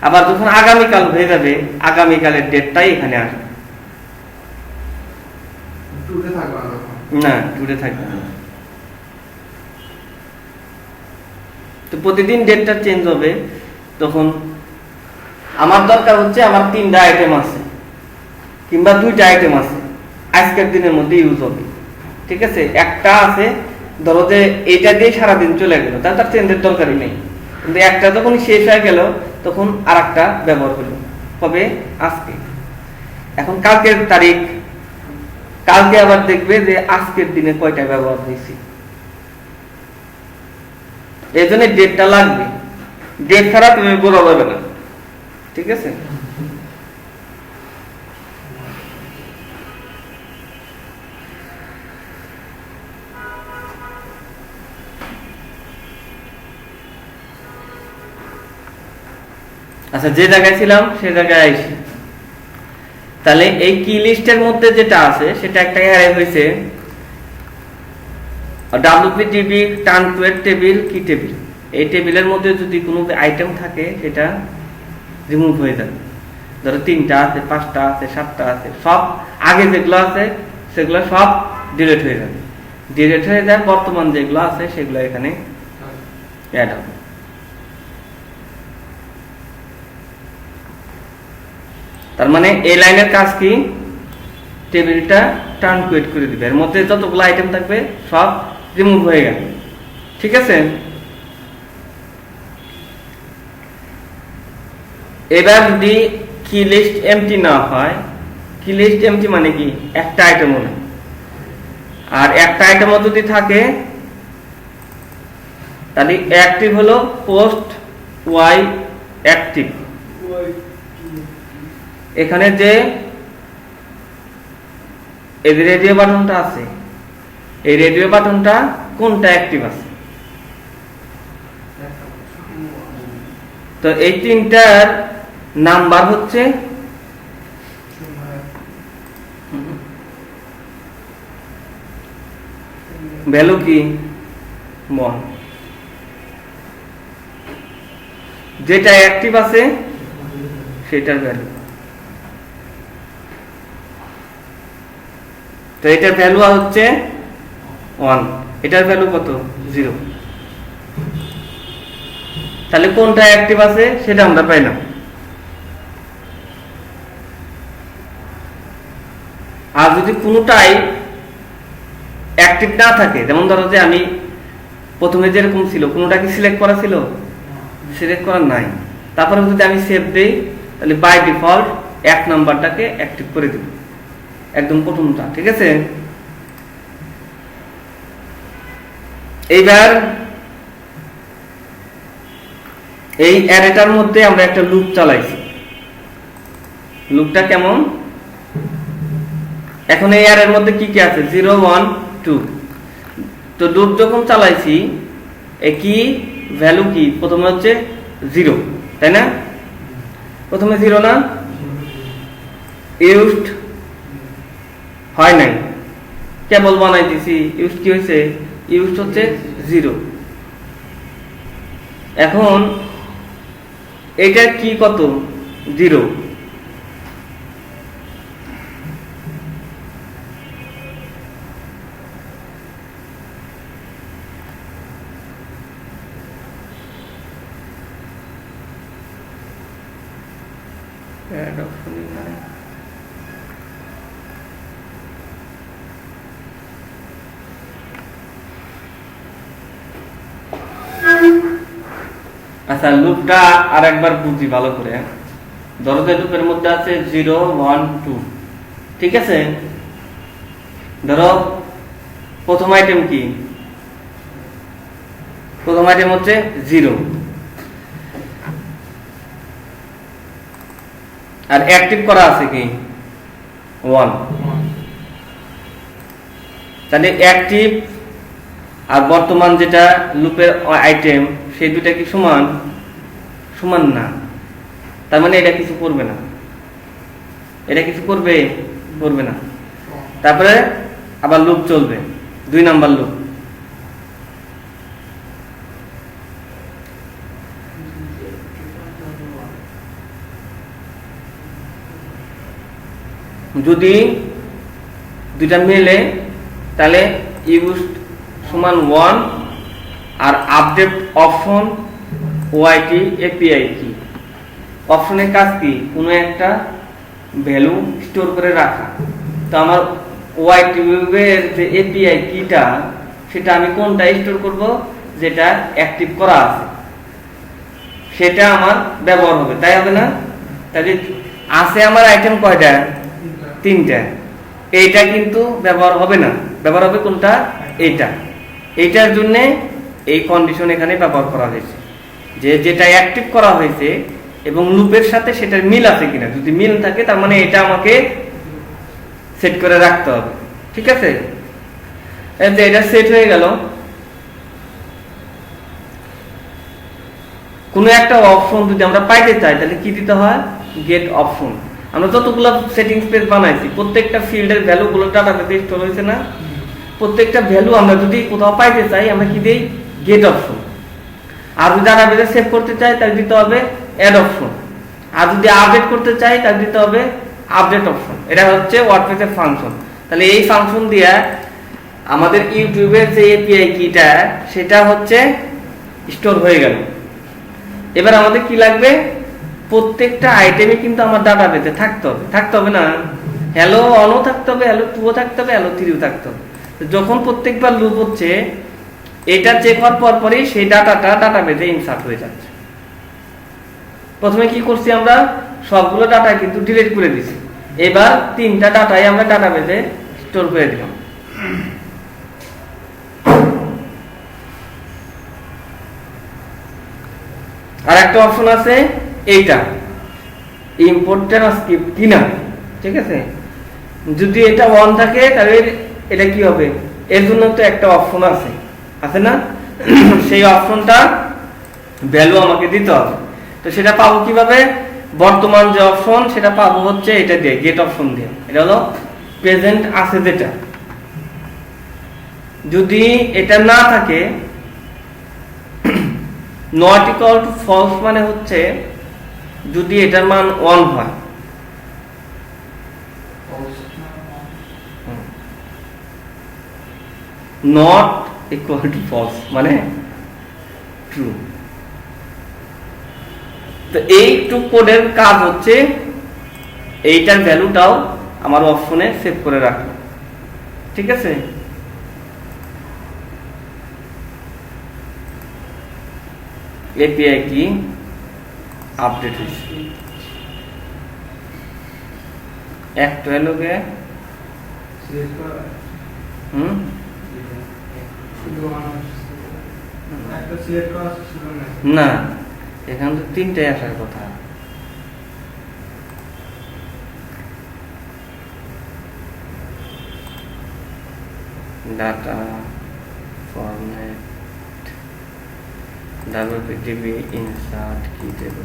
আবার যখন আগামীকাল হয়ে যাবে আগামীকালের ডেটটাই এখানে আসবে, টুডে থাকবে না, টুডে থাকবে না। তো প্রতিদিন ডেটটা চেঞ্জ হবে। তখন আমার দরকার হচ্ছে আমার 3টা আইটেম আছে কিংবা 2টা আইটেম আছে আজকের দিনের মধ্যে ইউজ হবে। ঠিক আছে, একটা আছে ধরো যে এটা দিয়ে সারাদিন চলে গেল, তার চেঞ্জের দরকারই নেই। কিন্তু একটা যখন শেষ হয়ে গেল তখন আর একটা ব্যবহার হলো, কবে, আজকে। এখন কালকের তারিখ, কালকে আবার দেখবে যে আজকের দিনে কয়টা ব্যবহার হয়েছে, এই জন্য ডেটটা লাগবে। ডেট ছাড়া তুমি বোঝা যাবে না। ঠিক আছে, আচ্ছা, যে জায়গায় ছিলাম সে জায়গায় আইসি। তাহলে এই কি লিস্টের মধ্যে যেটা আছে সেটা একটা অ্যারে হয়েছে WPTB টার্নকুয়েট টেবিল, কি টেবিল। এই টেবিলের মধ্যে যদি কোনো আইটেম থাকে সেটা রিমুভ হয়ে যাবে। ধরো 3টা আছে, 5টা আছে, 7টা আছে, সব আগে যেগুলো আছে সেগুলো সব ডিলিট হয়ে যাবে। ডিলিট হয়ে যায়, বর্তমান যেগুলো আছে সেগুলো এখানে অ্যাড হবে। তার মানে এই লাইনের কাজ কি, টেবিলটা টার্নকুয়েট করে দিবে, এর মধ্যে যতগুলো আইটেম থাকবে সব রিমুভ হয়ে গেল। ঠিক আছে, এবার যদি কি লিস্ট এমটি না হয়, কি লিস্ট এমটি মানে কি, একটা আইটেমও না। আর একটা আইটেমও যদি থাকে তাহলে অ্যাক্টিভ হলো পোস্ট ওয়াই অ্যাক্টিভ। এখানে যে এই রেডিও বাটনটা আছে, এই রেডিও বাটনটা কোনটা অ্যাক্টিভ আছে। তো এই 3টার নাম্বার হচ্ছে ভ্যালু কি, 1। যেটা অ্যাক্টিভ আছে সেটার ভ্যালু। তো এটার ভ্যালু হচ্ছে 1, এটার ভ্যালু কত, 0। তাহলে কোনটা অ্যাক্টিভ আছে সেটা আমরা পাইলাম। আর যদি কোনোটাই অ্যাক্টিভ না থাকে, যেমন ধরো যে আমি প্রথমে যেরকম ছিল কোনোটা কি সিলেক্ট করা ছিল, সিলেক্ট করা নাই, তারপরে যদি আমি সেভ দেই তাহলে বাই ডিফল্ট 1 নাম্বারটাকে অ্যাক্টিভ করে দিব, একদম প্রথমটা। ঠিক আছে, এইবার এই অ্যারেটার মধ্যে আমরা একটা লুপ চালাইছি। লুপটা কেমন, এখন এই অ্যারের মধ্যে কি কি আছে, 0 1 2। তো লুপ যখন চালাইছি এই কি ভ্যালু কি প্রথমে হচ্ছে 0, তাই না? প্রথমে 0 না, ইউজড হয় নাই, কেবল বানাইতেছি, ইউজড কি হয়েছে, ইউজড হচ্ছে 0। এখন এটা কি কত, 0। আচ্ছা, লুপটা আর একবার বুঝি ভালো করে। ধরো যে লুপের মধ্যে আছে 0 1 2, ঠিক আছে? ধরো প্রথম আইটেম কি, প্রথম আইটেম হচ্ছে 0, আর অ্যাক্টিভ করা আছে কি 1। তাহলে অ্যাক্টিভ আর বর্তমান যেটা লুপের আইটেম, সেই দুটা কি সমান? সমান না। তার মানে এটা কিছু করবে না, এটা কিছু করবে না। তারপরে আবার লুপ চলবে, 2 নাম্বার লুপ। যদি দুইটা মেলে তাহলে ইউজড সমান 1 আর আপডেট অপশন ওআইটি এপিআই কি, অপশনের কাজ কি, কোনো একটা ভ্যালু স্টোর করে রাখা। তো আমার ওআইটি এর যে এপিআই কিটা, সেটা আমি কোনটা স্টোর করব, যেটা অ্যাক্টিভ করা আছে, সেটা আমার ব্যবহার হবে, তাই হবে না? তাহলে আছে আমার আইটেম কয়টা, 3টা। এইটা কিন্তু ব্যবহার হবে না, ব্যবহার হবে কোনটা, এইটা। এইটার জন্য এই কন্ডিশন এখানে ব্যবহার করা হয়েছে, যে যেটা অ্যাক্টিভ করা হয়েছে এবং লুপের সাথে সেটার মিল আছে কিনা। যদি মিল থাকে তার মানে এটা আমাকে সেট করে রাখতে হবে, ঠিক আছে? এটা সেট হয়ে গেল। কোনো একটা অপশন যদি আমরা পাইতে চাই তাহলে কি দিতে হয়, গেট অপশন। আমরা যতগুলো সেটিং স্পেস বানাইছি, প্রত্যেকটা ফিল্ডের ভ্যালুগুলো ডাটাবেসে স্টোর হয়েছে না, প্রত্যেকটা ভ্যালু আমরা যদি কোথাও পাইতে চাই আমরা কি দেই, গেট অপশন। আর যদি ডাটাবেসে সেভ করতে চাই তাহলে দিতে হবে অ্যাড অপশন। আর যদি আপডেট করতে চাই তাহলে দিতে হবে আপডেট অপশন। এটা হচ্ছে ওয়ার্ডপ্রেসের ফাংশন। তাহলে এই ফাংশন দিয়ে আমাদের ইউটিউবের যে এপিআই কিটা, সেটা হচ্ছে স্টোর হয়ে গেল। এবার আমাদের কি লাগবে, প্রত্যেকটা আইটেমে কিন্তু আমার ডাটাবেসে থাকতে হবে না, হ্যালো 1ও থাকতে হবে, হ্যালো 2ও থাকতে হবে, হ্যালো 3ও থাকতে হবে। যখন প্রত্যেকবার লুপ হচ্ছে, এটা চেক হওয়ার পরই সেই ডাটাটা ডাটাবেসে ইনসার্ট হয়ে যাচ্ছে। প্রথমে কি করছি, আমরা সবগুলো ডাটা কিন্তু ডিলিট করে দিছি। এবার 3টা ডাটাই আমরা ডাটাবেসে স্টোর করে দিলাম। আর একটা অপশন আছে এইটা, ইম্পোর্ট ট্রান্সক্রিপ্ট কিনা, ঠিক আছে? যদি এটা 1 থাকে তাহলে এটা কি হবে, এর জন্য তো একটা অপশন আছে না? সেই অপশনটা ভ্যালু আমাকে দিতে হবে। তো সেটা পাবো কিভাবে, বর্তমান যে অপশন সেটা পাবো হচ্ছে এটা দিয়ে, গেট অপশন দিয়ে। এটা হলো প্রেজেন্ট আছে যেটা। যদি এটা না থাকে, নট ইকুয়াল টু ফলস মানে হচ্ছে যদি এটার মান 1 হয়, নট ইকুয়াল টু ফলস মানে ট্রু। তো এই টু কোডের কাজ হচ্ছে এইটার ভ্যালুটাও আমার অপশনে সেভ করে রাখবো, ঠিক আছে? এপিআই কি আপডেট হয়েছে, একটা হলো গে না, এখানে তো 3টাই আসার কথা। Data format WPDB insert key table.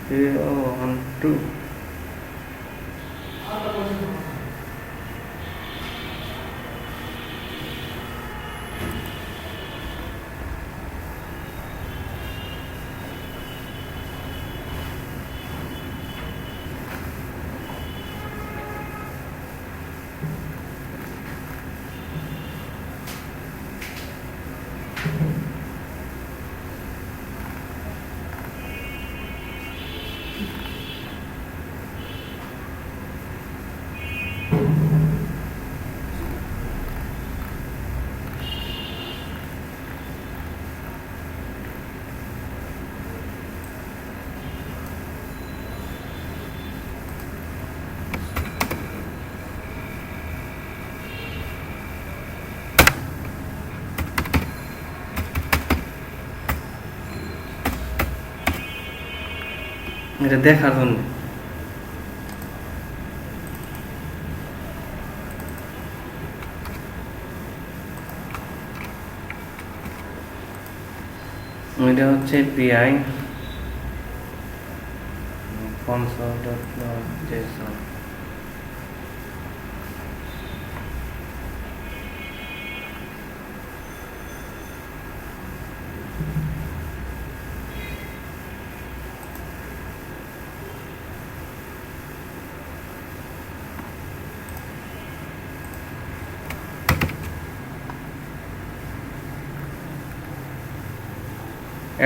Zero, 1, 2. এটা দেখার জন্য এটা হচ্ছে পিআই console.json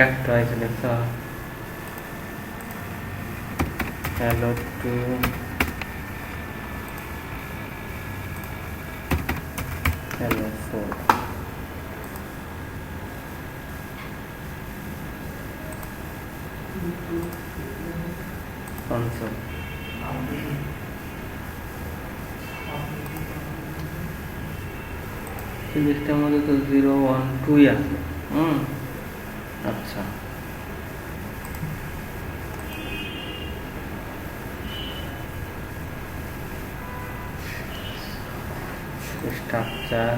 একটা আছে লেখা hello to hello for console system মধ্যে তো 0 1 2 আছে আচ্ছা স্ট্রাকচার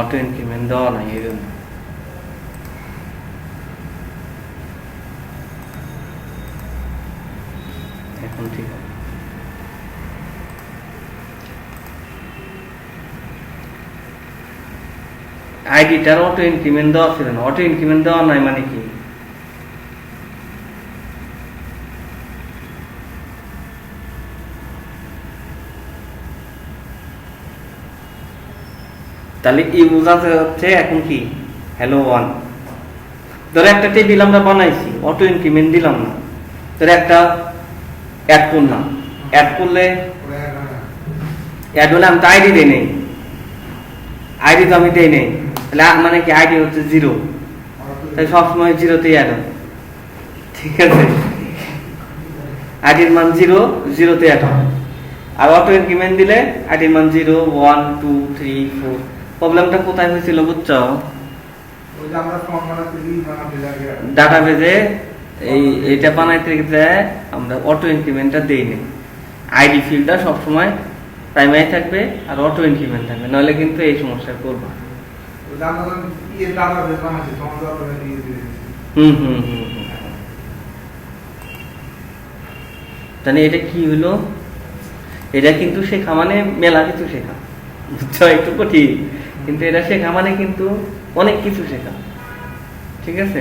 অটো ইনক্রিমেন্ট দেওয়া নাই এই জন্য এখন ঠিক আছে আইডিটার অটো ইনক্রিমেন্ট দেওয়া ছিল না অটো ইনক্রিমেন্ট দেওয়া নাই মানে কি তাহলে বোঝাতে হচ্ছে এখন কি হ্যালো 1 ধরো একটা টেবিল আমরা বানাইছি অটো ইনক্রিমেন্ট দিলাম না ধরো একটা অ্যাড করলাম অ্যাড করলে অ্যাড হলে আমি তো আইডি দেই নেই আইডি তো আমি দেই নেই তাহলে মানে কি আইডি হচ্ছে 0 তাই সবসময় 0তেই অ্যাড হবে ঠিক আছে আইডির মান 0 0তে অ্যাড হবে আর অটো ইনক্রিমেন্ট দিলে আইডির মান 0 1 2 3 4 প্রবলেমটা কোথায় হয়েছিল বুঝছো ওই যে আমরা ফর্ম বানাতে ডাটাবেজে এইটা বানাইতে গেলে আমরা অটো ইনক্রিমেন্টটা দেই না আইডি ফিল্ডটা সবসময় প্রাইমারি থাকবে আর অটো ইনক্রিমেন্ট থাকবে নাহলে কিন্তু এই সমস্যা করবে ওই যে আমরা ডাটাবেজ বানাচ্ছি তখন অটোমেটিক দিয়ে দিয়েছি হুম হুম হুম তাহলে এটা কি হলো, এটা কিন্তু শেখা মানে মেলা কিছু শেখা, বুঝছো, একটু কঠিন, কিন্তু এটা শেখা মানে কিন্তু অনেক কিছু শেখা, ঠিক আছে।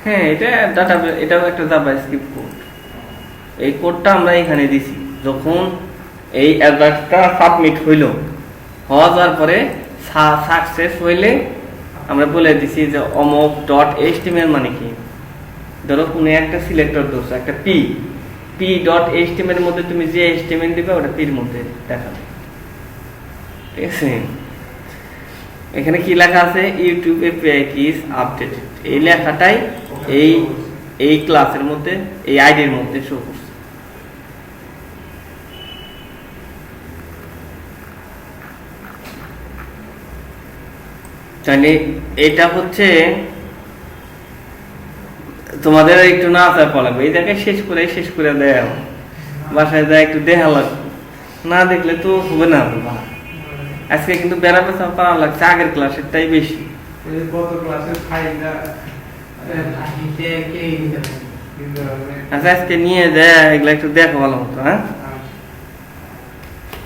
হ্যাঁ, এটা ডাটা, এটাও একটা জাভাস্ক্রিপ্ট কোড। এই কোডটা আমরা এখানে দিছি। যখন এই অ্যাড্রেসটা সাবমিট হইল, হওয়া যাওয়ার পরে সাকসেস হইলে আমরা বলে দিছি যে অমুক ডট এইচটিএমএল মানে কি, ধরো কোনো একটা সিলেক্টর দোষ, একটা পি ডট এইচটিএমএল এর মধ্যে তুমি যে এইচটিএমএল দিবে ওটা পির মধ্যে দেখাবে, ঠিক আছে। এখানে কি লেখা আছে, ইউটিউব এপিআই কিজ আপডেটেড, এই লেখাটাই এই ক্লাসের মধ্যে, এই আইডির মধ্যে শো করছে। তাহলে এটা হচ্ছে তোমাদের একটু না আসা পড়া লাগবে, এই জায়গায় শেষ করে দেয়, বাসায় যায় একটু দেখা লাগবে, না দেখলে তো হবে না। আজকে কিন্তু বেড়াতে পারা লাগছে, আগের ক্লাসেরটাই বেশি। আচ্ছা, আজকে নিয়ে যায় এগুলো একটু দেখো ভালো মতো। হ্যাঁ,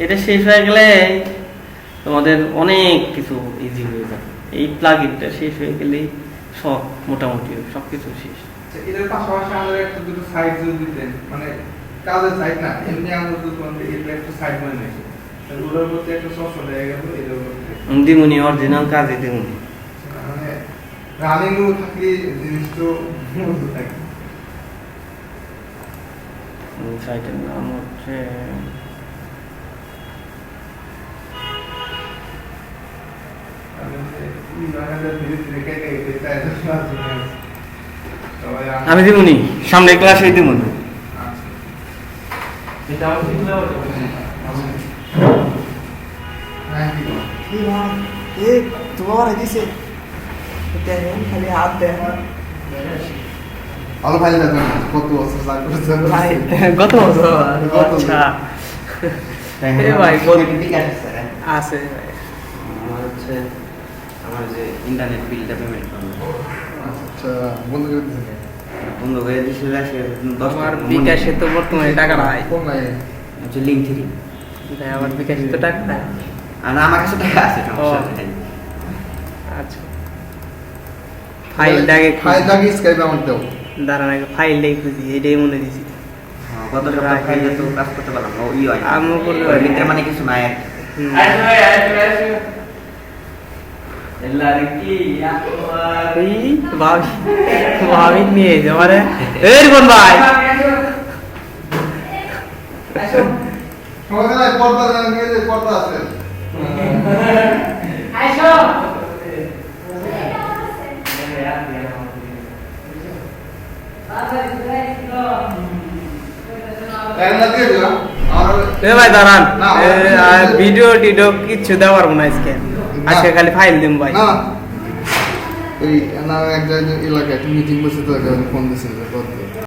এটা শেষ হয়ে গেলে তোমাদের অনেক কিছু ইজি হয়ে যাবে। এই প্লাগইনটা শেষ হয়ে গেলেই সব মোটামুটি সবকিছু শেষ। এটার পাশাপাশি আমাদের একটা দুটো সাইড যদি দিতেন, মানে কাজের সাইড না, এমনি আমরা যদি এটা একটা সাইড মানে নেই, ওটার মধ্যে একটা সফট হয়ে গেল, এটার মধ্যে দিমুনি অরিজিনাল কাজে দিমুনি, মানে রানিং থাকলে জিনিসটা মজবুত থাকে। সাইটের নাম হচ্ছে আমি দিমুনি, সামনে ক্লাসে দিমুনি। ভালো ফাইল দেখবেন, কত বছর লাগবে গত বছর, আচ্ছা ভাই আছে আমার হচ্ছে আমার যে ইন্টারনেট বিলটা পেমেন্ট করবো, আচ্ছা বন্ধ করে দিয়েছেন, বন্ধ করে দিয়েছে। আমার বিকাশে তো বর্তমানে টাকা নাই, কোন নাই হচ্ছে লিঙ্ক থ্রি, আমার বিকাশে তো টাকা নাই। আর না, আমার কাছে টাকা আছে, সমস্যা নেই। আচ্ছা, ফাইলটাকে স্কাইপে আমার দাও, দাঁড়ান আগে ফাইলটাই খুঁজি, এটাই মনে দিছি। গত সপ্তাহে ফাইলে তো কাজ করতে পারলাম না, ই হয় আমিও করতে ওর পারি ভিতরে মানে কিছু নাই আর ভাবি নিয়ে যাবারে কোন ভাই সমস্যা নাই, পর্দা নিয়ে যে পর্দা আছে আইসো ভাই দাঁড়ান, ভিডিও টিডিও কিচ্ছু দেওয়ার না আজকে খালি ফাইল দিম ভাই। না এই না, একটা এলাকায় একটা মিটিং বসে তো ফোন দিয়েছিল।